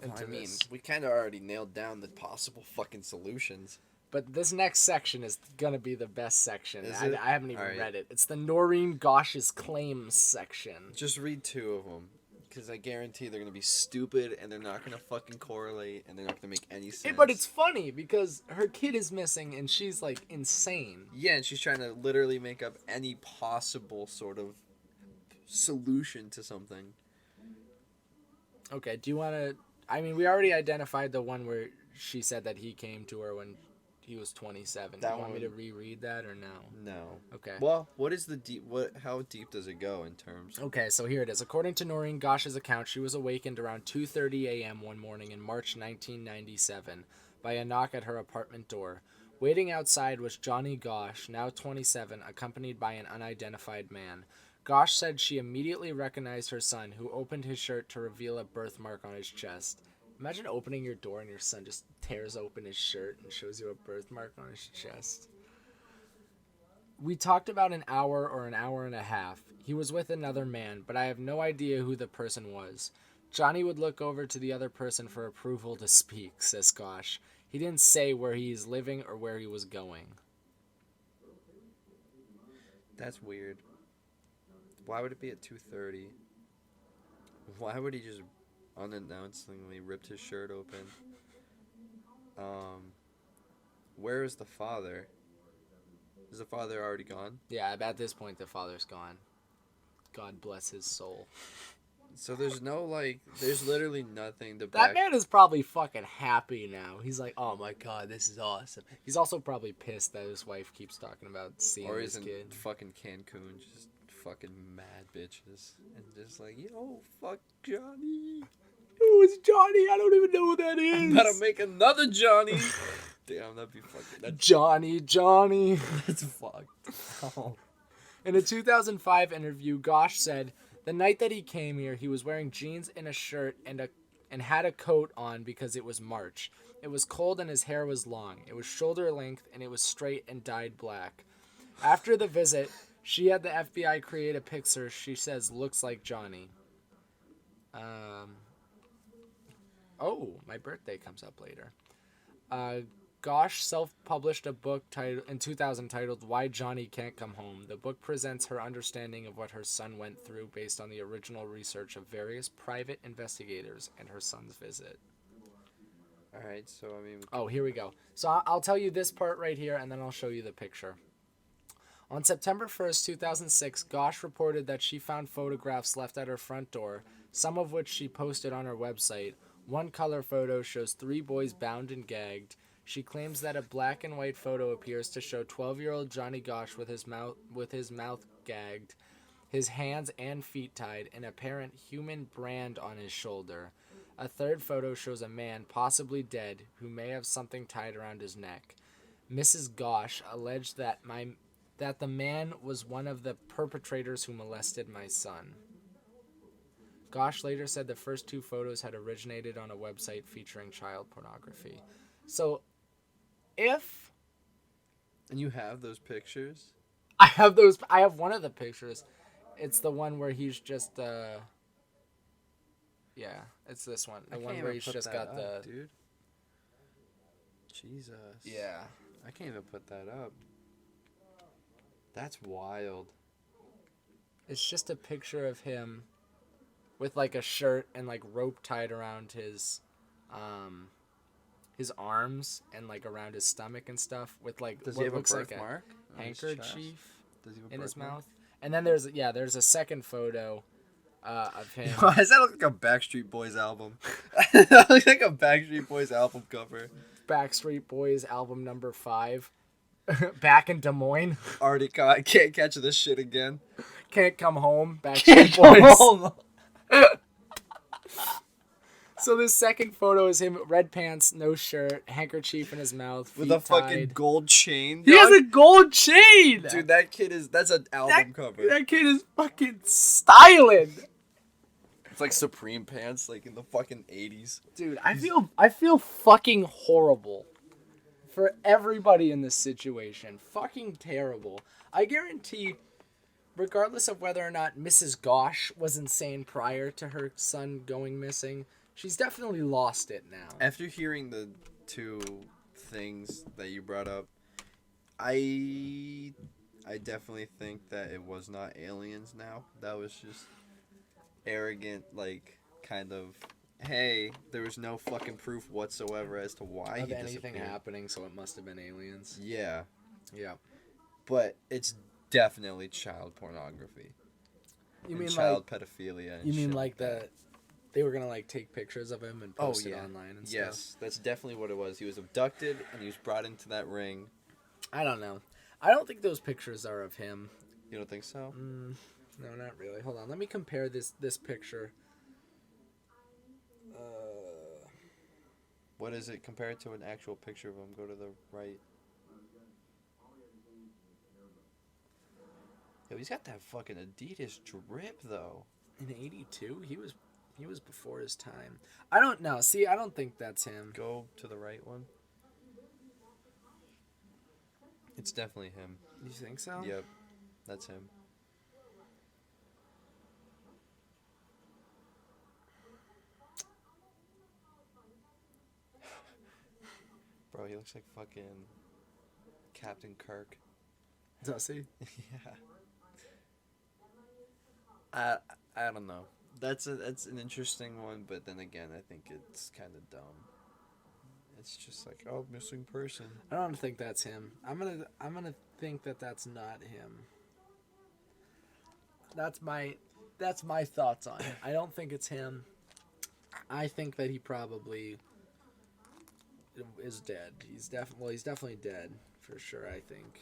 Speaker 2: I mean, we kind of already nailed down the possible fucking solutions.
Speaker 1: But this next section is gonna be the best section. I haven't even
Speaker 2: Right.
Speaker 1: read it. It's the Noreen Gosh's claims section.
Speaker 2: Just read 2 of them. Because I guarantee they're going to be stupid and they're not going to fucking correlate and they're not going to make any sense.
Speaker 1: Hey, but it's funny because her kid is missing and she's insane.
Speaker 2: Yeah, and she's trying to literally make up any possible sort of solution to something.
Speaker 1: Okay, do you want to... I mean, we already identified the one where she said that he came to her when he was 27. Do you want me to reread that or no?
Speaker 2: No.
Speaker 1: Okay.
Speaker 2: Well, what is the deep? How deep does it go in terms?
Speaker 1: Okay, so here it is. According to Noreen Gosh's account, she was awakened around 2:30 a.m. one morning in March 1997 by a knock at her apartment door. Waiting outside was Johnny Gosh, now 27, accompanied by an unidentified man. Gosh said she immediately recognized her son, who opened his shirt to reveal a birthmark on his chest. Imagine opening your door and your son just tears open his shirt and shows you a birthmark on his chest. We talked about an hour or an hour and a half. He was with another man, but I have no idea who the person was. Johnny would look over to the other person for approval to speak, says Gosh. He didn't say where he is living or where he was going.
Speaker 2: That's weird. Why would it be at 2:30? Why would he just unannouncedly ripped his shirt open? Where is the father? Is the father already gone?
Speaker 1: Yeah, at this point the father's gone. God bless his soul.
Speaker 2: So there's no, like, there's literally nothing to
Speaker 1: That
Speaker 2: back.
Speaker 1: man is probably fucking happy now. He's like, oh my god, this is awesome. He's also probably pissed that his wife keeps talking about seeing
Speaker 2: Or
Speaker 1: his
Speaker 2: he's in
Speaker 1: kid.
Speaker 2: fucking Cancun, just fucking mad bitches. And just like, yo, fuck Johnny.
Speaker 1: Who is Johnny? I don't even know who that is.
Speaker 2: I'm about to make another Johnny. Damn, that'd be fucking...
Speaker 1: Johnny.
Speaker 2: That's fucked. Oh.
Speaker 1: In a 2005 interview, Gosh said, the night that he came here, he was wearing jeans and a shirt and had a coat on because it was March. It was cold and his hair was long. It was shoulder length and it was straight and dyed black. After the visit, she had the FBI create a picture she says looks like Johnny. Oh, my birthday comes up later. Gosh self-published a book in 2000 titled Why Johnny Can't Come Home. The book presents her understanding of what her son went through based on the original research of various private investigators and her son's visit.
Speaker 2: Alright, so I mean...
Speaker 1: Oh, here we go. So I'll tell you this part right here, and then I'll show you the picture. On September 1st, 2006, Gosh reported that she found photographs left at her front door, some of which she posted on her website. One color photo shows 3 boys bound and gagged. She claims that a black and white photo appears to show 12-year-old Johnny Gosh with his mouth gagged, his hands and feet tied, an apparent human brand on his shoulder. A third photo shows a man, possibly dead, who may have something tied around his neck. Mrs. Gosh alleged that the man was one of the perpetrators who molested my son. Gosh later said the first 2 photos had originated on a website featuring child pornography. So, if...
Speaker 2: And you have those pictures?
Speaker 1: I have one of the pictures. It's the one where he's just, yeah, it's this one. The one where he's just got the...
Speaker 2: Dude. Jesus.
Speaker 1: Yeah.
Speaker 2: I can't even put that up. That's wild.
Speaker 1: It's just a picture of him with, like, a shirt and, like, rope tied around his arms and, like, around his stomach and stuff with, like,
Speaker 2: Does
Speaker 1: what
Speaker 2: he have
Speaker 1: looks
Speaker 2: a
Speaker 1: like a
Speaker 2: birthmark
Speaker 1: handkerchief in his
Speaker 2: birthmark?
Speaker 1: mouth. And then there's a second photo of him.
Speaker 2: Why does that look like a Backstreet Boys album? That looks like a Backstreet Boys album cover.
Speaker 1: Backstreet Boys album number 5. Back in Des Moines.
Speaker 2: Already caught. Can't catch this shit again.
Speaker 1: Can't come home.
Speaker 2: Can't
Speaker 1: Backstreet
Speaker 2: come
Speaker 1: Boys.
Speaker 2: home.
Speaker 1: So this second photo is him, red pants, no shirt, handkerchief in his mouth, feet
Speaker 2: With a fucking
Speaker 1: tied.
Speaker 2: gold chain.
Speaker 1: He has a gold chain!
Speaker 2: Dude, that's an album cover.
Speaker 1: That kid is fucking styling.
Speaker 2: It's like Supreme pants, like in the fucking 80s.
Speaker 1: Dude, I feel fucking horrible for everybody in this situation. Fucking terrible. I guarantee, regardless of whether or not Mrs. Gosh was insane prior to her son going missing, she's definitely lost it now.
Speaker 2: After hearing the 2 things that you brought up, I definitely think that it was not aliens now. That was just arrogant, like, kind of, hey, there was no fucking proof whatsoever as to why
Speaker 1: of
Speaker 2: he
Speaker 1: anything
Speaker 2: disappeared.
Speaker 1: happening, so it must have been aliens.
Speaker 2: Yeah.
Speaker 1: Yeah.
Speaker 2: But it's definitely child pornography.
Speaker 1: You
Speaker 2: and
Speaker 1: mean
Speaker 2: child pedophilia and
Speaker 1: You mean
Speaker 2: shit
Speaker 1: like
Speaker 2: that.
Speaker 1: they were gonna like take pictures of him and post it online and stuff?
Speaker 2: Yes, that's definitely what it was. He was abducted and he was brought into that ring.
Speaker 1: I don't know. I don't think those pictures are of him.
Speaker 2: You don't think so?
Speaker 1: No, not really. Hold on. Let me compare this picture.
Speaker 2: What is it compared to an actual picture of him? Go to the right. Yo, he's got that fucking Adidas drip though.
Speaker 1: In '82, he was before his time. I don't know. See, I don't think that's him.
Speaker 2: Go to the right one. It's definitely him.
Speaker 1: You think so?
Speaker 2: Yep, that's him. Bro, he looks like fucking Captain Kirk.
Speaker 1: Does he?
Speaker 2: Yeah. I don't know. That's an interesting one, but then again, I think it's kind of dumb. It's just like, oh, missing person.
Speaker 1: I don't think that's him. I'm gonna think that that's not him. That's my that's my thoughts on it. I don't think it's him. I think that he probably is dead. He's definitely dead for sure. I think,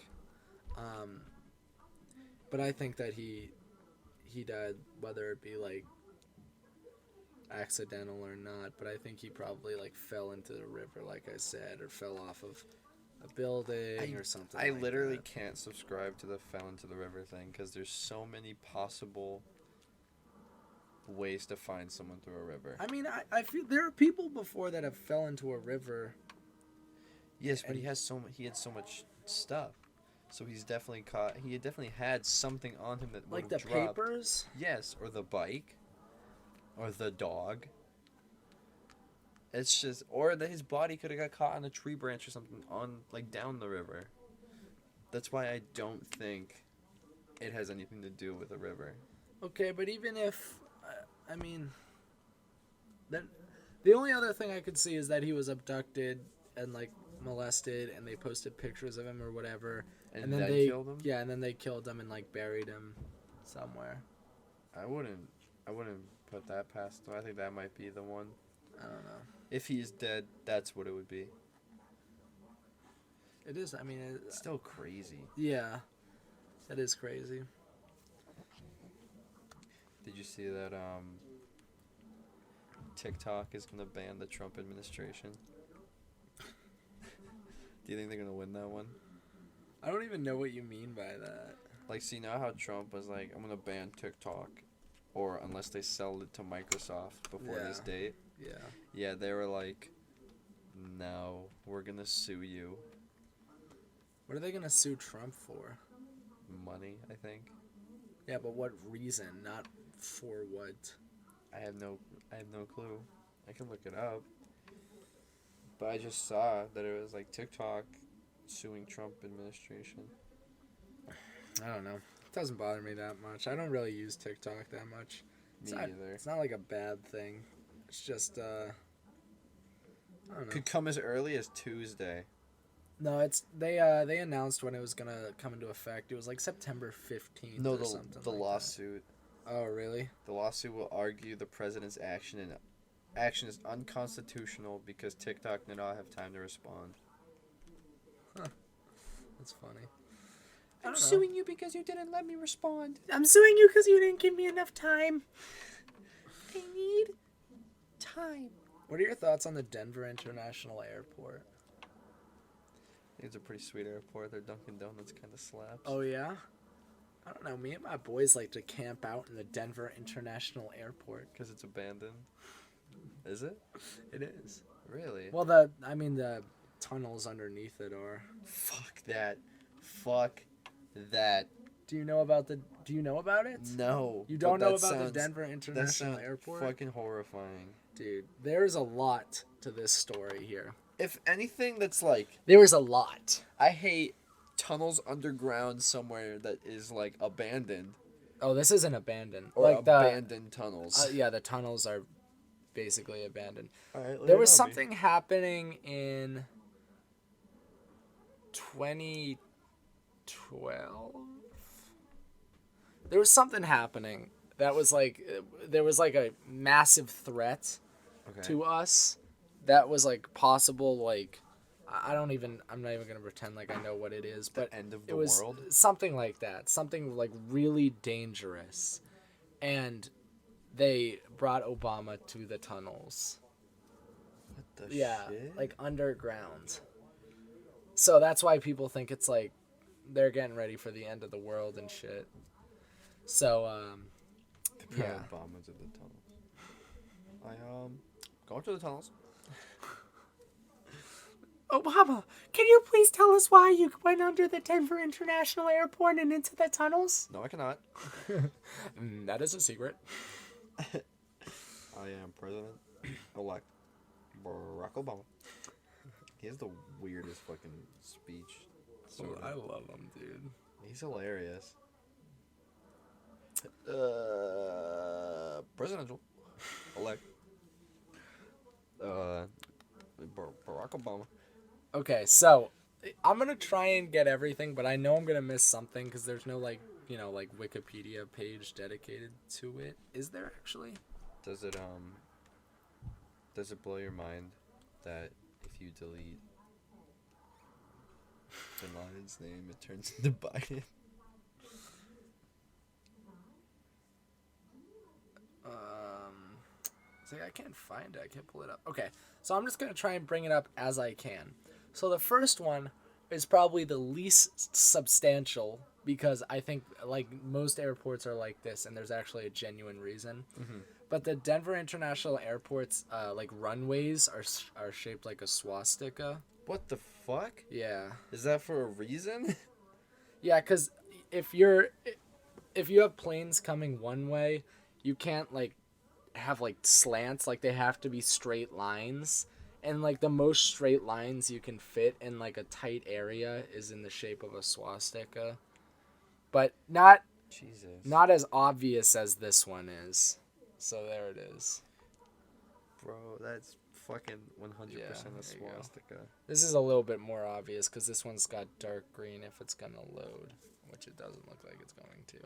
Speaker 1: but I think that he died, whether it be like accidental or not. But I think he probably like fell into the river, like I said, or fell off of a building or something.
Speaker 2: I
Speaker 1: like
Speaker 2: literally
Speaker 1: that.
Speaker 2: can't subscribe to the fell into the river thing because there's so many possible ways to find someone through a river.
Speaker 1: I mean, I feel there are people before that have fell into a river.
Speaker 2: Yes, but he had so much stuff, so he's definitely caught. He definitely had something on him that
Speaker 1: Like
Speaker 2: would
Speaker 1: the
Speaker 2: have dropped.
Speaker 1: papers?
Speaker 2: Yes, or the bike, or the dog. It's just, or that his body could have got caught on a tree branch or something on like down the river. That's why I don't think it has anything to do with a river.
Speaker 1: Okay, but even if, I mean, then the only other thing I could see is that he was abducted and like molested, and they posted pictures of him or whatever,
Speaker 2: And
Speaker 1: then
Speaker 2: then
Speaker 1: they
Speaker 2: killed him?
Speaker 1: Yeah, and then they killed him and like buried him somewhere.
Speaker 2: I wouldn't put that past him. I think that might be the one.
Speaker 1: I don't know.
Speaker 2: If he's dead, that's what it would be.
Speaker 1: It is. I mean,
Speaker 2: It's still crazy.
Speaker 1: yeah, that is crazy.
Speaker 2: Did you see that TikTok is going to ban the Trump administration? Do you think they're going to win that one?
Speaker 1: I don't even know what you mean by that.
Speaker 2: Like, see, now how Trump was like, I'm going to ban TikTok, or unless they sell it to Microsoft before this date.
Speaker 1: Yeah.
Speaker 2: Yeah, they were like, no, we're going to sue you.
Speaker 1: What are they gonna sue Trump for?
Speaker 2: Money, I think.
Speaker 1: Yeah, but what reason? Not for what?
Speaker 2: I have no clue. I can look it up. But I just saw that it was like TikTok suing Trump administration.
Speaker 1: I don't know. It doesn't bother me that much. I don't really use TikTok that much.
Speaker 2: Me either.
Speaker 1: It's not like a bad thing. It's just I don't know.
Speaker 2: Could come as early as Tuesday.
Speaker 1: No, it's they announced when it was gonna come into effect. It was like September 15th.
Speaker 2: No,
Speaker 1: or something
Speaker 2: the
Speaker 1: like
Speaker 2: lawsuit.
Speaker 1: That. Oh, really?
Speaker 2: The lawsuit will argue the president's action is unconstitutional because TikTok did not have time to respond.
Speaker 1: Huh. That's funny.
Speaker 2: I'm suing you because you didn't let me respond.
Speaker 1: I'm suing you because you didn't give me enough time.
Speaker 2: I need time.
Speaker 1: What are your thoughts on the Denver International Airport?
Speaker 2: I think it's a pretty sweet airport. Their Dunkin' Donuts kind of slaps.
Speaker 1: Oh, yeah? I don't know. Me and my boys like to camp out in the Denver International Airport.
Speaker 2: Because it's abandoned. Is it?
Speaker 1: It is.
Speaker 2: Really?
Speaker 1: Well, the tunnels underneath it are.
Speaker 2: Fuck that. Fuck that.
Speaker 1: Do you know about it?
Speaker 2: No.
Speaker 1: You don't
Speaker 2: but
Speaker 1: know
Speaker 2: that
Speaker 1: about the
Speaker 2: sounds-
Speaker 1: Denver
Speaker 2: That
Speaker 1: International
Speaker 2: sounds
Speaker 1: Airport?
Speaker 2: fucking horrifying.
Speaker 1: Dude, there's a lot to this story here.
Speaker 2: If anything that's like...
Speaker 1: There is a lot.
Speaker 2: I hate tunnels underground somewhere that is like abandoned.
Speaker 1: Oh, this isn't abandoned.
Speaker 2: Or
Speaker 1: like
Speaker 2: abandoned tunnels.
Speaker 1: Yeah, the tunnels are basically abandoned.
Speaker 2: All right,
Speaker 1: There was something happening in 2012. There was something happening that was like there was like a massive threat to us that was like possible. Like I'm not even gonna pretend like I know what it is, but
Speaker 2: the end of
Speaker 1: it
Speaker 2: the
Speaker 1: was
Speaker 2: world.
Speaker 1: something like that, something like really dangerous, and they brought Obama to the tunnels.
Speaker 2: What the shit?
Speaker 1: Like underground. So that's why people think it's like they're getting ready for the end of the world and shit. So yeah.
Speaker 2: Obama to the tunnels. Going to the tunnels.
Speaker 1: Obama, can you please tell us why you went under the Denver International Airport and into the tunnels?
Speaker 2: No, I cannot.
Speaker 1: That is a secret.
Speaker 2: I am President-elect Barack Obama. He has the weirdest fucking speech.
Speaker 1: I love him, dude.
Speaker 2: He's hilarious. Presidential-elect Barack Obama.
Speaker 1: Okay, so I'm gonna try and get everything, but I know I'm gonna miss something because there's no like Wikipedia page dedicated to it. Is there actually?
Speaker 2: Does it blow your mind that if you delete Bin Laden's name, it turns into Biden?
Speaker 1: See, I can't find it. I can't pull it up. Okay, so I'm just gonna try and bring it up as I can. So the first one is probably the least substantial because I think like most airports are like this, and there's actually a genuine reason.
Speaker 2: Mm-hmm.
Speaker 1: But the Denver International Airport's like runways are shaped like a swastika.
Speaker 2: What the fuck?
Speaker 1: Yeah.
Speaker 2: Is that for a reason?
Speaker 1: Yeah, because if you have planes coming one way, you can't like have like slants. Like they have to be straight lines, and like the most straight lines you can fit in like a tight area is in the shape of a swastika, but not as obvious as this one is. So there it is.
Speaker 2: Bro, that's fucking 100% a swastika.
Speaker 1: This is a little bit more obvious because this one's got dark green if it's gonna load, which it doesn't look like it's going to.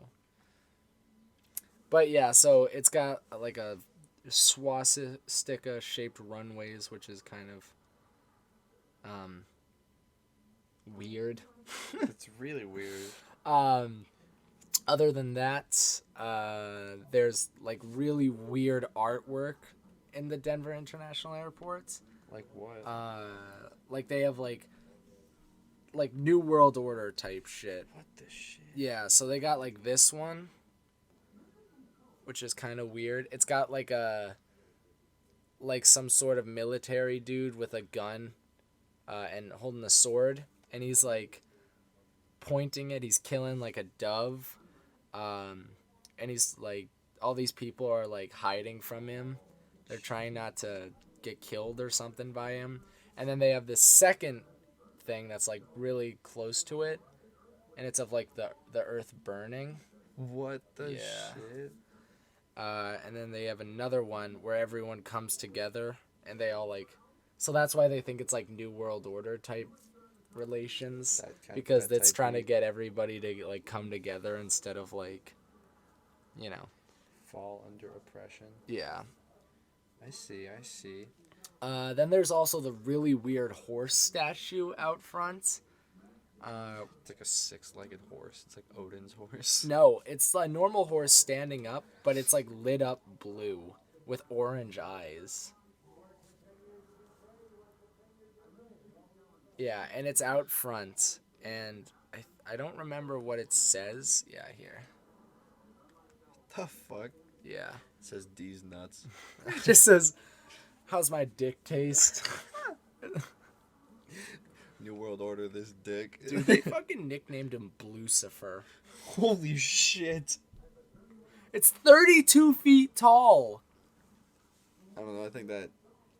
Speaker 1: But yeah, so it's got like a swastika shaped runways, which is kind of weird.
Speaker 2: It's really weird.
Speaker 1: Other than that, there's like really weird artwork in the Denver International Airport.
Speaker 2: Like what?
Speaker 1: Like they have like New World Order type shit.
Speaker 2: What the shit?
Speaker 1: Yeah, so they got like this one, which is kind of weird. It's got like some sort of military dude with a gun, and holding a sword, and he's like pointing it. He's killing like a dove, and he's like all these people are like hiding from him. They're trying not to get killed or something by him. And then they have this second thing that's like really close to it, and it's of like the earth burning.
Speaker 2: What the shit?
Speaker 1: And then they have another one where everyone comes together and they all like, so that's why they think it's like New World Order type relations, because it's trying to get everybody to like come together instead of like,
Speaker 2: fall under oppression.
Speaker 1: Yeah.
Speaker 2: I see.
Speaker 1: Then there's also the really weird horse statue out front.
Speaker 2: It's like a 6-legged horse. It's like Odin's horse.
Speaker 1: No, it's a normal horse standing up, but it's like lit up blue with orange eyes. Yeah, and it's out front, and I don't remember what it says. Yeah, here.
Speaker 2: The fuck?
Speaker 1: Yeah.
Speaker 2: It says D's nuts.
Speaker 1: It just says, how's my dick taste?
Speaker 2: New World Order, this dick.
Speaker 1: Dude, they fucking nicknamed him Blucifer.
Speaker 2: Holy shit.
Speaker 1: It's 32 feet tall.
Speaker 2: I don't know, I think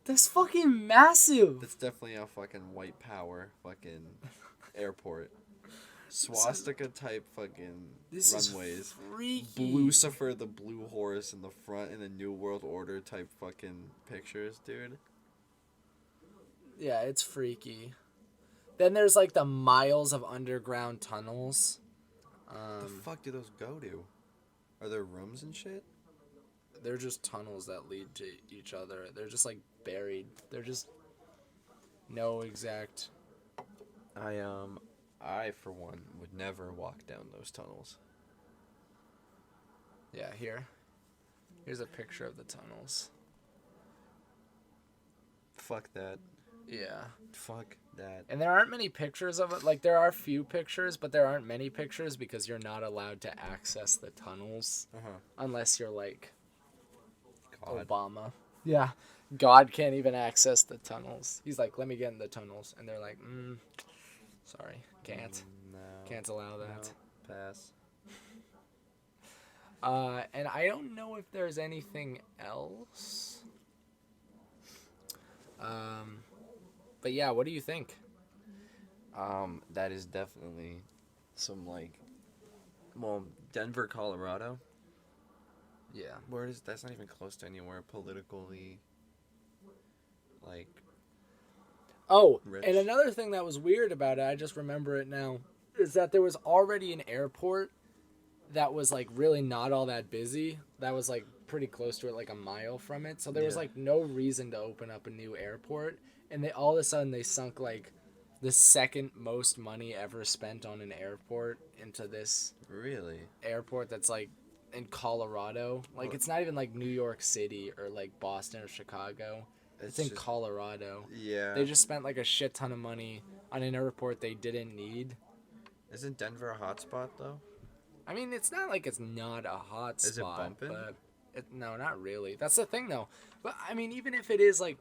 Speaker 1: that's fucking massive.
Speaker 2: That's definitely a fucking white power fucking airport. Swastika type fucking runways.
Speaker 1: Is freaky.
Speaker 2: Blucifer the blue horse in the front and the New World Order type fucking pictures, dude.
Speaker 1: Yeah, it's freaky. Then there's like the miles of underground tunnels.
Speaker 2: The fuck do those go to? Are there rooms and shit?
Speaker 1: They're just tunnels that lead to each other. They're just like buried. They're just no exact.
Speaker 2: I for one would never walk down those tunnels.
Speaker 1: Yeah, here's a picture of the tunnels.
Speaker 2: Fuck that.
Speaker 1: Yeah.
Speaker 2: Fuck that.
Speaker 1: And there aren't many pictures of it. Like, there are few pictures, but there aren't many pictures because you're not allowed to access the tunnels unless you're like God. Obama. Yeah. God can't even access the tunnels. He's like, let me get in the tunnels. And they're like, sorry, can't.
Speaker 2: No.
Speaker 1: Can't allow that.
Speaker 2: No. Pass.
Speaker 1: And I don't know if there's anything else. But yeah, what do you think?
Speaker 2: That is definitely some Denver, Colorado.
Speaker 1: Yeah.
Speaker 2: That's not even close to anywhere politically,
Speaker 1: rich. And another thing that was weird about it, I just remember it now, is that there was already an airport that was like really not all that busy. That was like pretty close to it, like a mile from it. So there was
Speaker 2: Yeah.
Speaker 1: like no reason to open up a new airport. And they all of a sudden they sunk like the second most money ever spent on an airport into this
Speaker 2: Really?
Speaker 1: airport that's like in Colorado. Like it's not even like New York City or like Boston or Chicago. It's in
Speaker 2: just,
Speaker 1: Colorado.
Speaker 2: Yeah.
Speaker 1: They just spent like a shit ton of money on an airport they didn't need.
Speaker 2: Isn't Denver a hotspot though?
Speaker 1: I mean, it's not like it's not a hot spot.
Speaker 2: Is it bumping?
Speaker 1: But no, not really. That's the thing though. But I mean, even if it is like,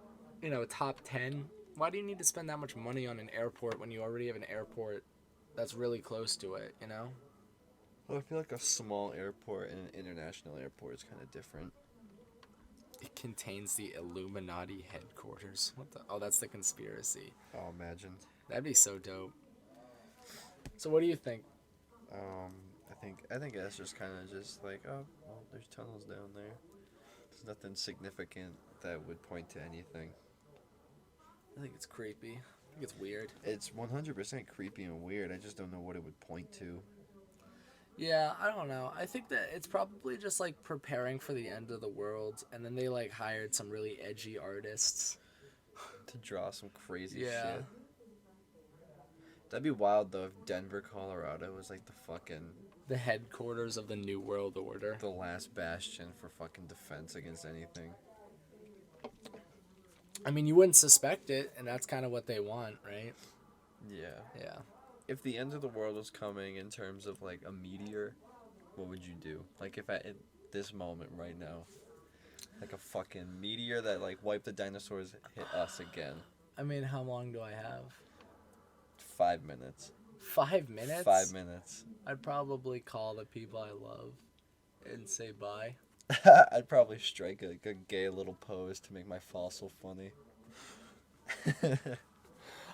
Speaker 1: top 10, why do you need to spend that much money on an airport when you already have an airport that's really close to it,
Speaker 2: Well, I feel like a small airport and an international airport is kind of different.
Speaker 1: It contains the Illuminati headquarters. What the? Oh, that's the conspiracy.
Speaker 2: Oh, imagine.
Speaker 1: That'd be so dope. So what do you think?
Speaker 2: I think that's just kind of just like, oh, well, there's tunnels down there. There's nothing significant that would point to anything.
Speaker 1: I think it's creepy. I think it's weird.
Speaker 2: It's 100% creepy and weird. I just don't know what it would point to.
Speaker 1: Yeah, I don't know. I think that it's probably just like preparing for the end of the world, and then they like hired some really edgy artists
Speaker 2: To draw some crazy
Speaker 1: Yeah.
Speaker 2: shit. That'd be wild though if Denver, Colorado was like
Speaker 1: The headquarters of the New World Order.
Speaker 2: the last bastion for fucking defense against anything.
Speaker 1: I mean, you wouldn't suspect it, and that's kind of what they want, right?
Speaker 2: Yeah.
Speaker 1: Yeah.
Speaker 2: If the end of the world was coming in terms of like a meteor, what would you do? Like if at this moment right now, like a fucking meteor that like wiped the dinosaurs hit us again.
Speaker 1: I mean, how long do I have?
Speaker 2: 5 minutes.
Speaker 1: 5 minutes?
Speaker 2: 5 minutes.
Speaker 1: I'd probably call the people I love and say bye.
Speaker 2: I'd probably strike a gay little pose to make my fossil funny.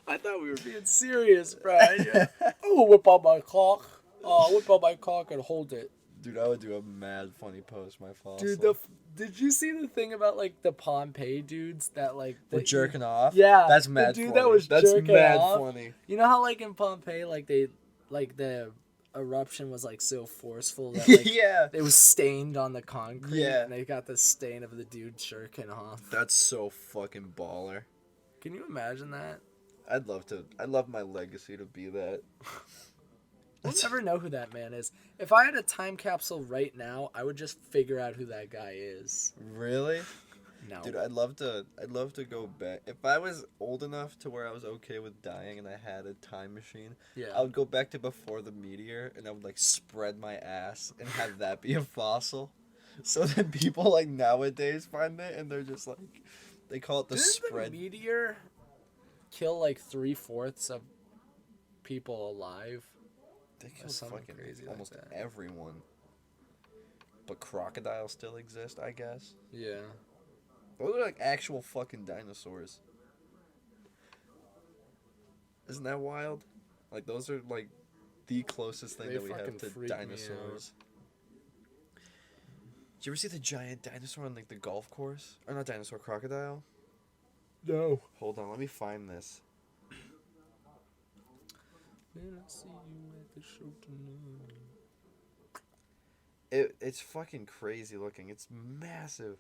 Speaker 1: I thought we were being serious, Brian. Oh, whip out my cock. Whip out my cock and hold it.
Speaker 2: Dude, I would do a mad funny pose, my fossil.
Speaker 1: Dude, did you see the thing about like the Pompeii dudes that like
Speaker 2: We're jerking off?
Speaker 1: Yeah,
Speaker 2: That's
Speaker 1: the
Speaker 2: mad
Speaker 1: dude
Speaker 2: funny.
Speaker 1: that was
Speaker 2: That's
Speaker 1: jerking
Speaker 2: mad
Speaker 1: off.
Speaker 2: funny.
Speaker 1: You know how like in Pompeii, like the eruption was like so forceful that like
Speaker 2: Yeah.
Speaker 1: it was stained on the concrete.
Speaker 2: Yeah.
Speaker 1: And they got the stain of the dude jerking off.
Speaker 2: That's so fucking baller.
Speaker 1: Can you imagine that?
Speaker 2: I'd love my legacy to be that.
Speaker 1: We'll never know who that man is. If I had a time capsule right now, I would just figure out who that guy is.
Speaker 2: Really?
Speaker 1: No.
Speaker 2: Dude, I'd love to go back. If I was old enough to where I was okay with dying and I had a time machine,
Speaker 1: Yeah.
Speaker 2: I would go back to before the meteor and I would like spread my ass and have that be a fossil. So then people like nowadays find it and they're just like, they call it the
Speaker 1: Didn't
Speaker 2: spread.
Speaker 1: the meteor kill like 3/4 of people alive?
Speaker 2: They killed
Speaker 1: something
Speaker 2: fucking
Speaker 1: crazy like
Speaker 2: almost
Speaker 1: that.
Speaker 2: everyone. But crocodiles still exist, I guess.
Speaker 1: Yeah.
Speaker 2: Those are like actual fucking dinosaurs. Isn't that wild? Like those are like the closest thing
Speaker 1: They
Speaker 2: that we have
Speaker 1: fucking
Speaker 2: to
Speaker 1: freak me
Speaker 2: dinosaurs. Did you ever see the giant dinosaur on like the golf course? Or not dinosaur, crocodile?
Speaker 1: No.
Speaker 2: Hold on, let me find this.
Speaker 1: When I see you at the show tonight.
Speaker 2: It's fucking crazy looking. It's massive.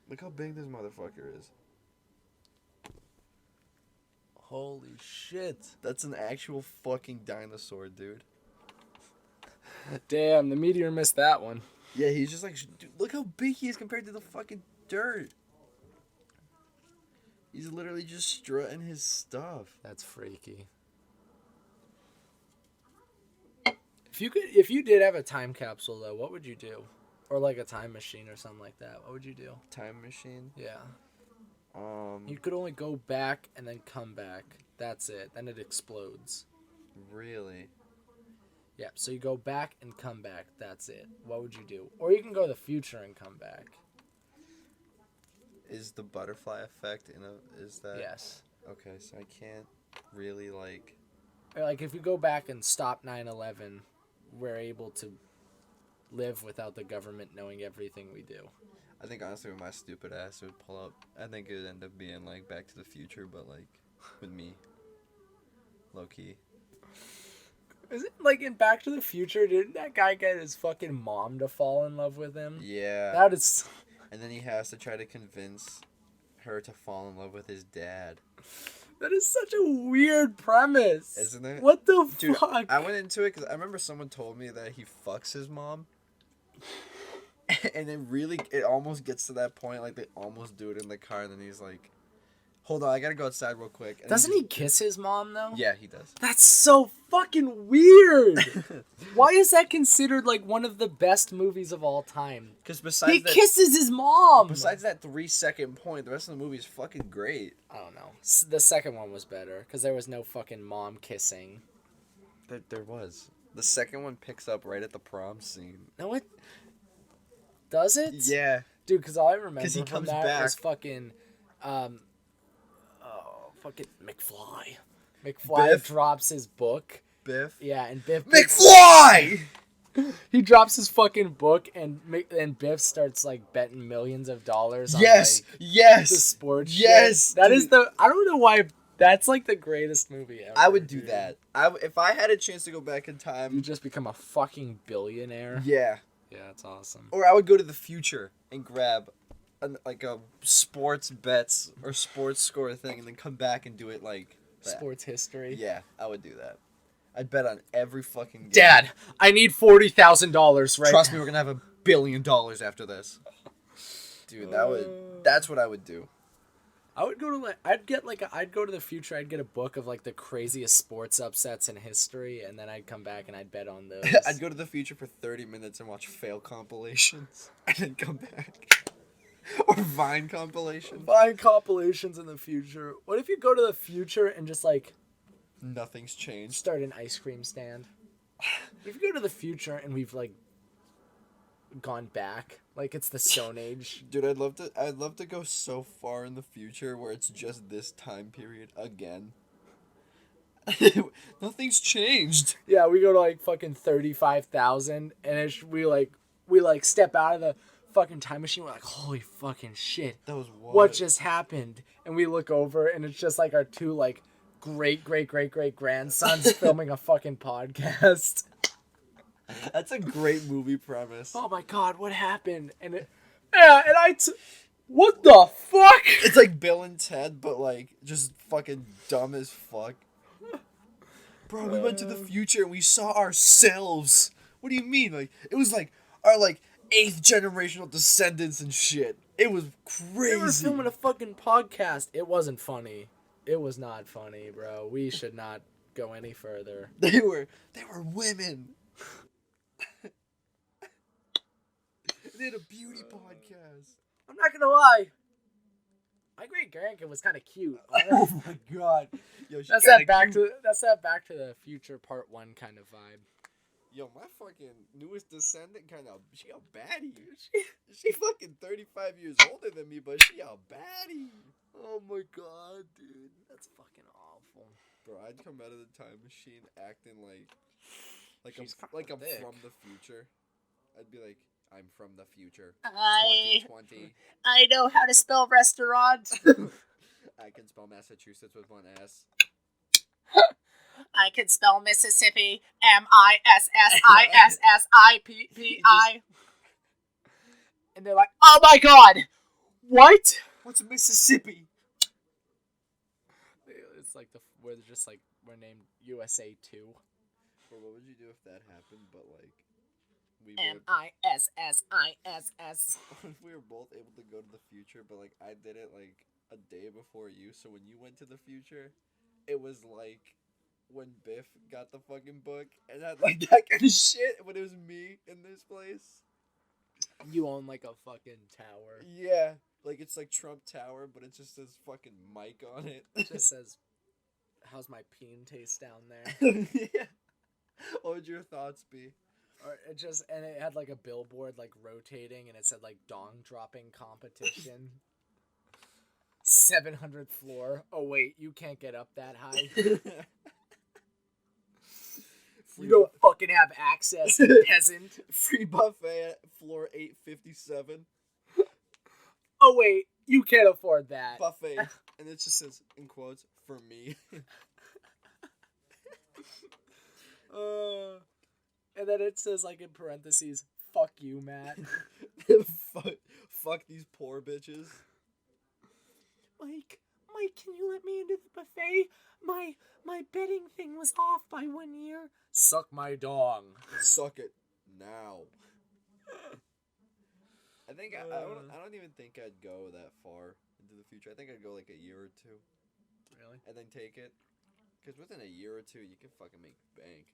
Speaker 2: Look how big this motherfucker is.
Speaker 1: Holy shit.
Speaker 2: That's an actual fucking dinosaur, dude.
Speaker 1: Damn, the meteor missed that one.
Speaker 2: Yeah, he's just like, dude, look how big he is compared to the fucking dirt. He's literally just strutting his stuff.
Speaker 1: That's freaky. If you did have a time capsule though, what would you do? Or like a time machine or something like that. What would you do?
Speaker 2: Time machine.
Speaker 1: Yeah. You could only go back and then come back. That's it. Then it explodes.
Speaker 2: Really?
Speaker 1: Yeah, so you go back and come back. That's it. What would you do? Or you can go to the future and come back.
Speaker 2: Is the butterfly effect is that?
Speaker 1: Yes.
Speaker 2: Okay, so I can't really like.
Speaker 1: Or like if you go back and stop 9/11, we're able to live without the government knowing everything we do.
Speaker 2: I think honestly, with my stupid ass, it would pull up. I think it would end up being like Back to the Future, but like with me, low key.
Speaker 1: Is it like in Back to the Future? Didn't that guy get his fucking mom to fall in love with him?
Speaker 2: Yeah.
Speaker 1: That is.
Speaker 2: And then he has to try to convince her to fall in love with his dad.
Speaker 1: That is such a weird premise.
Speaker 2: Isn't it?
Speaker 1: What the
Speaker 2: Dude,
Speaker 1: fuck?
Speaker 2: I went into it because I remember someone told me that he fucks his mom. And it almost gets to that point, like they almost do it in the car, and then he's like, hold on, I gotta go outside real quick. And
Speaker 1: Doesn't he kiss his mom, though?
Speaker 2: Yeah, he does.
Speaker 1: That's so fucking weird. Why is that considered, like, one of the best movies of all time?
Speaker 2: Because besides that...
Speaker 1: He kisses his mom!
Speaker 2: Besides that 3-second point, the rest of the movie is fucking great.
Speaker 1: I don't know. The second one was better, because there was no fucking mom kissing.
Speaker 2: There was. The second one picks up right at the prom scene.
Speaker 1: No, it... Does it?
Speaker 2: Yeah.
Speaker 1: Dude, because all I remember
Speaker 2: he
Speaker 1: from
Speaker 2: comes
Speaker 1: that
Speaker 2: back.
Speaker 1: was fucking... fucking McFly. McFly
Speaker 2: Biff?
Speaker 1: drops his book.
Speaker 2: Biff?
Speaker 1: Yeah, and Biff...
Speaker 2: McFly!
Speaker 1: He drops his fucking book, and Biff starts, like, betting millions of dollars on,
Speaker 2: Yes!
Speaker 1: like,
Speaker 2: Yes!
Speaker 1: the sports
Speaker 2: Yes!
Speaker 1: shit. That
Speaker 2: dude.
Speaker 1: is the... I don't know why... That's, like, the greatest movie ever.
Speaker 2: I would do
Speaker 1: dude.
Speaker 2: that. If I had a chance to go back in time...
Speaker 1: You just become a fucking billionaire.
Speaker 2: Yeah.
Speaker 1: Yeah, that's awesome.
Speaker 2: Or I would go to the future and grab a sports bets or sports score thing and then come back and do it like that.
Speaker 1: Sports history.
Speaker 2: Yeah, I would do that. I'd bet on every fucking game.
Speaker 1: Dad, I need $40,000 right
Speaker 2: Trust
Speaker 1: now.
Speaker 2: me, we're gonna have $1 billion after this. Dude, that's what I would do.
Speaker 1: I would go to I'd go to the future. I'd get a book of like the craziest sports upsets in history, and then I'd come back and I'd bet on those.
Speaker 2: I'd go to the future for 30 minutes and watch fail compilations, and then come back. Or Vine compilations.
Speaker 1: Vine compilations in the future. What if you go to the future and just like
Speaker 2: nothing's changed?
Speaker 1: Start an ice cream stand. If you go to the future and we've like gone back, like it's the Stone Age.
Speaker 2: Dude, I'd love to go so far in the future where it's just this time period again. Nothing's changed.
Speaker 1: Yeah, we go to like fucking 35,000 and we step out of the fucking time machine. We're like, holy fucking shit.
Speaker 2: That was
Speaker 1: what just happened? And we look over and it's just like our two like great grandsons filming a fucking podcast.
Speaker 2: That's a great movie premise.
Speaker 1: Oh my god, what happened? What the fuck?
Speaker 2: It's like Bill and Ted, but like just fucking dumb as fuck. Bro, we went to the future and we saw ourselves. What do you mean? Like it was like our like 8th generational descendants and shit. It was crazy.
Speaker 1: They were filming a fucking podcast. It wasn't funny. It was not funny, bro. We should not go any further.
Speaker 2: They were women. They had a beauty podcast.
Speaker 1: I'm not gonna lie. My great grandkid was kind of cute.
Speaker 2: Oh my god. Yo,
Speaker 1: that's that Back to the Future Part 1 kind of vibe.
Speaker 2: Yo, my fucking newest descendant she a baddie. She fucking 35 years older than me, but she a baddie.
Speaker 1: Oh my god, dude. That's fucking awful.
Speaker 2: Bro, I'd come out of the time machine acting like I'm from the future. I'd be like, I'm from the future. 2020.
Speaker 1: I know how to spell restaurant.
Speaker 2: I can spell Massachusetts with one S.
Speaker 1: I can spell Mississippi. MISSISSIPPI. And they're like, oh my god! What?
Speaker 2: What's Mississippi?
Speaker 1: It's like we're named USA 2.
Speaker 2: Bro, what would you do if that happened, but like
Speaker 1: MISSISS.
Speaker 2: if we were both able to go to the future, but like I did it like a day before you, so when you went to the future, it was like when Biff got the fucking book and had like that kind of shit when it was me in this place.
Speaker 1: You own like a fucking tower.
Speaker 2: Yeah. Like it's like Trump Tower, but it just says fucking Mike on it.
Speaker 1: It just says, how's my peen taste down there?
Speaker 2: Yeah. What would your thoughts be?
Speaker 1: Or it had like a billboard like rotating and it said like dong dropping competition. 700th floor. Oh wait, you can't get up that high. You don't fucking have access, peasant.
Speaker 2: Free buffet at floor 857.
Speaker 1: Oh wait, you can't afford that.
Speaker 2: Buffet. And it just says, in quotes, for me.
Speaker 1: And then it says, like, in parentheses, fuck you, Matt.
Speaker 2: fuck these poor bitches.
Speaker 1: Mike, can you let me into the buffet? My betting thing was off by 1 year. Suck my dong.
Speaker 2: Suck it now. I think I don't even think I'd go that far into the future. I think I'd go like a year or two.
Speaker 1: Really?
Speaker 2: And then take it. Because within a year or two, you can fucking make bank.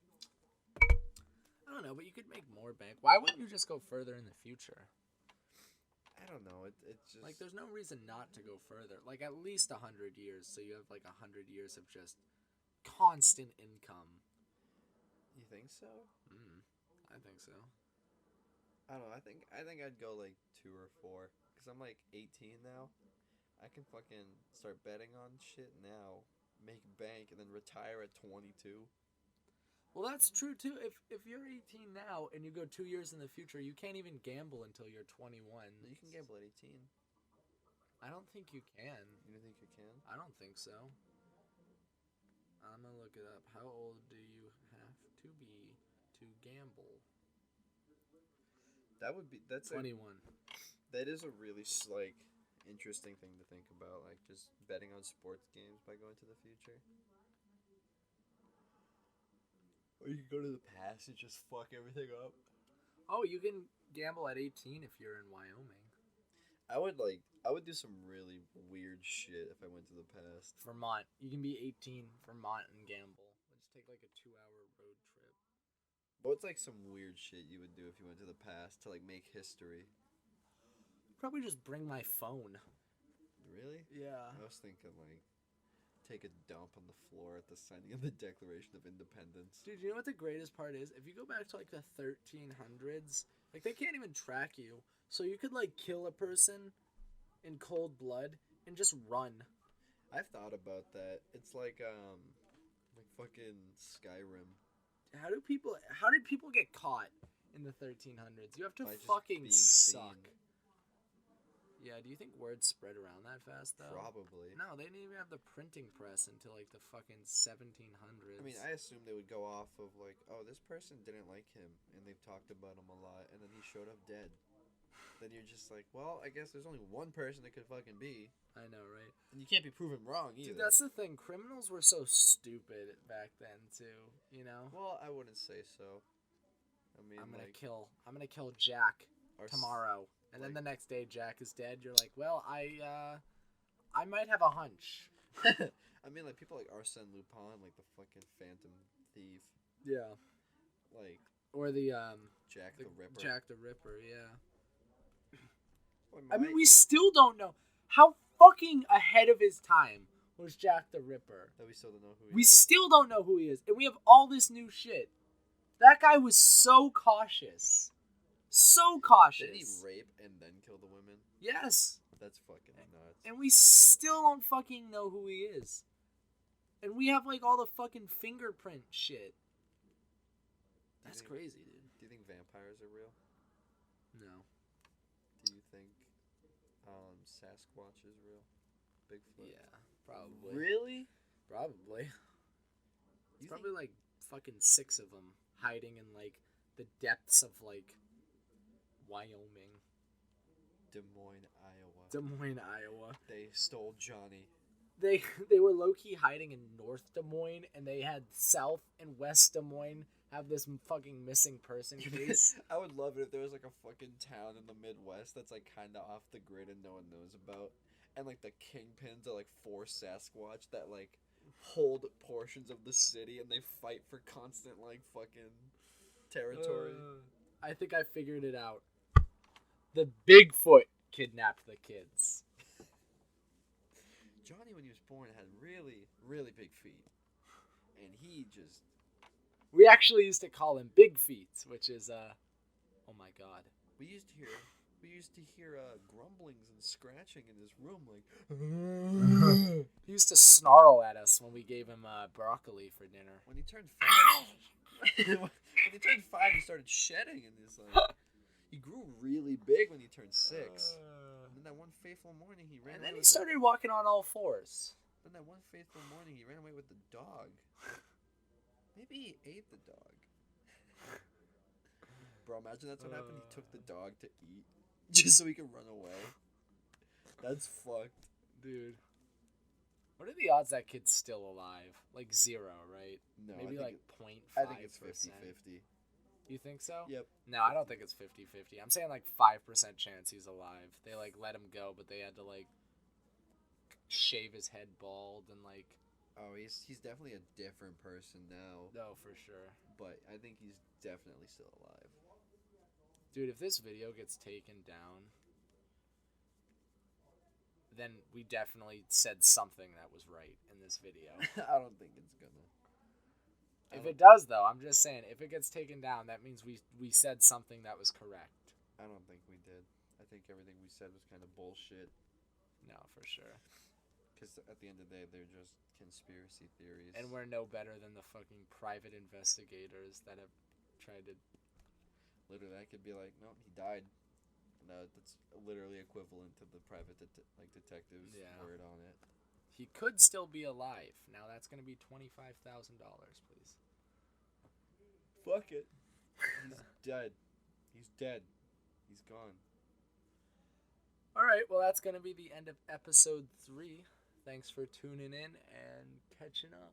Speaker 1: I don't know, but you could make more bank. Why wouldn't you just go further in the future?
Speaker 2: I don't know. It's just...
Speaker 1: Like, there's no reason not to go further. Like, at least 100 years, so you have, like, 100 years of just constant income.
Speaker 2: You think so?
Speaker 1: I think so.
Speaker 2: I don't know. I think I'd go, like, 2 or 4. Because I'm, like, 18 now. I can fucking start betting on shit now, make bank, and then retire at 22.
Speaker 1: Well, that's true, too. If you're 18 now and you go 2 years in the future, you can't even gamble until you're 21.
Speaker 2: You can gamble at 18.
Speaker 1: I don't think you can.
Speaker 2: You don't think you can?
Speaker 1: I don't think so. I'm going to look it up. How old do you have to be to gamble?
Speaker 2: That's
Speaker 1: 21.
Speaker 2: That is a really, like, interesting thing to think about. Like, just betting on sports games by going to the future. Or you can go to the past and just fuck everything up.
Speaker 1: Oh, you can gamble at 18 if you're in Wyoming.
Speaker 2: I would do some really weird shit if I went to the past.
Speaker 1: Vermont. You can be 18, Vermont, and gamble. Just take like a 2-hour road trip.
Speaker 2: What's like some weird shit you would do if you went to the past to like make history?
Speaker 1: Probably just bring my phone.
Speaker 2: Really?
Speaker 1: Yeah.
Speaker 2: I was thinking like take a dump on the floor at the signing of the Declaration of Independence.
Speaker 1: Dude, you know what the greatest part is? If you go back to like the 1300s, like they can't even track you. So you could like kill a person in cold blood and just run.
Speaker 2: I've thought about that. It's like fucking Skyrim.
Speaker 1: How did people get caught in the 1300s? You have to fucking suck.
Speaker 2: Seen.
Speaker 1: Yeah, do you think word spread around that fast, though?
Speaker 2: Probably.
Speaker 1: No, they didn't even have the printing press until, like, the fucking 1700s.
Speaker 2: I mean, I assume they would go off of, like, oh, this person didn't like him, and they've talked about him a lot, and then he showed up dead. Then you're just like, well, I guess there's only one person it could fucking be.
Speaker 1: I know, right?
Speaker 2: And you can't be proven wrong, either.
Speaker 1: Dude, that's the thing. Criminals were so stupid back then, too, you know?
Speaker 2: Well, I wouldn't say so. I mean,
Speaker 1: I'm gonna kill Jack tomorrow. And then the next day, Jack is dead. You're like, well, I might have a hunch.
Speaker 2: I mean, like, people like Arsène Lupin, like the fucking Phantom Thief.
Speaker 1: Yeah.
Speaker 2: Like.
Speaker 1: Or the,
Speaker 2: Jack the Ripper.
Speaker 1: Jack the Ripper, yeah.
Speaker 2: I
Speaker 1: mean, we still don't know. How fucking ahead of his time was Jack the Ripper?
Speaker 2: That we still don't know who he is.
Speaker 1: We still don't know who he is. And we have all this new shit. That guy was so cautious. So cautious.
Speaker 2: Didn't he rape and then kill the women?
Speaker 1: Yes.
Speaker 2: That's fucking nuts.
Speaker 1: And we still don't fucking know who he is. And we have, like, all the fucking fingerprint shit. That's crazy, dude.
Speaker 2: Do you think vampires are real?
Speaker 1: No.
Speaker 2: Do you think Sasquatch is real? Bigfoot?
Speaker 1: Yeah, probably.
Speaker 2: Really?
Speaker 1: Probably. It's probably, like, fucking 6 of them hiding in, like, the depths of, like, Wyoming.
Speaker 2: Des Moines, Iowa. They stole Johnny.
Speaker 1: They were low-key hiding in North Des Moines, and they had South and West Des Moines have this fucking missing person case.
Speaker 2: I would love it if there was like a fucking town in the Midwest that's like kind of off the grid and no one knows about. And like the kingpins are like 4 Sasquatch that like hold portions of the city and they fight for constant like fucking territory.
Speaker 1: I think I figured it out. The Bigfoot kidnapped the kids.
Speaker 2: Johnny, when he was born, had really, really big feet. And he just...
Speaker 1: We actually used to call him Big Feet, which is, oh my god.
Speaker 2: We used to hear grumblings and scratching in his room, like...
Speaker 1: He used to snarl at us when we gave him broccoli for dinner.
Speaker 2: When he turned 5... he started shedding, and he's like... He grew really big when he turned 6. And then that one fateful morning, he ran away.
Speaker 1: And then he started walking on all 4s.
Speaker 2: Then that one fateful morning, he ran away with the dog. Maybe he ate the dog. Bro, imagine that's what happened. He took the dog to eat just so he could run away. That's fucked.
Speaker 1: Dude. What are the odds that kid's still alive? Like 0, right?
Speaker 2: No,
Speaker 1: maybe like 0.5%.
Speaker 2: I think it's 50-50.
Speaker 1: You think so?
Speaker 2: Yep.
Speaker 1: No, I don't think it's 50-50. I'm saying like 5% chance he's alive. They like let him go, but they had to like shave his head bald and like.
Speaker 2: Oh, he's definitely a different person now.
Speaker 1: No, for sure.
Speaker 2: But I think he's definitely still alive.
Speaker 1: Dude, if this video gets taken down, then we definitely said something that was right in this video.
Speaker 2: I don't think it's gonna.
Speaker 1: If it does, though, I'm just saying, if it gets taken down, that means we said something that was correct.
Speaker 2: I don't think we did. I think everything we said was kind of bullshit.
Speaker 1: No, for sure.
Speaker 2: Because at the end of the day, they're just conspiracy theories.
Speaker 1: And we're no better than the fucking private investigators that have tried to...
Speaker 2: Literally, I could be like, no, he died. No, that's literally equivalent to the private detective's word on it.
Speaker 1: He could still be alive. Now that's going to be $25,000, please.
Speaker 2: Fuck it. He's dead. He's dead. He's gone.
Speaker 1: All right, well, that's going to be the end of episode 3. Thanks for tuning in and catching up.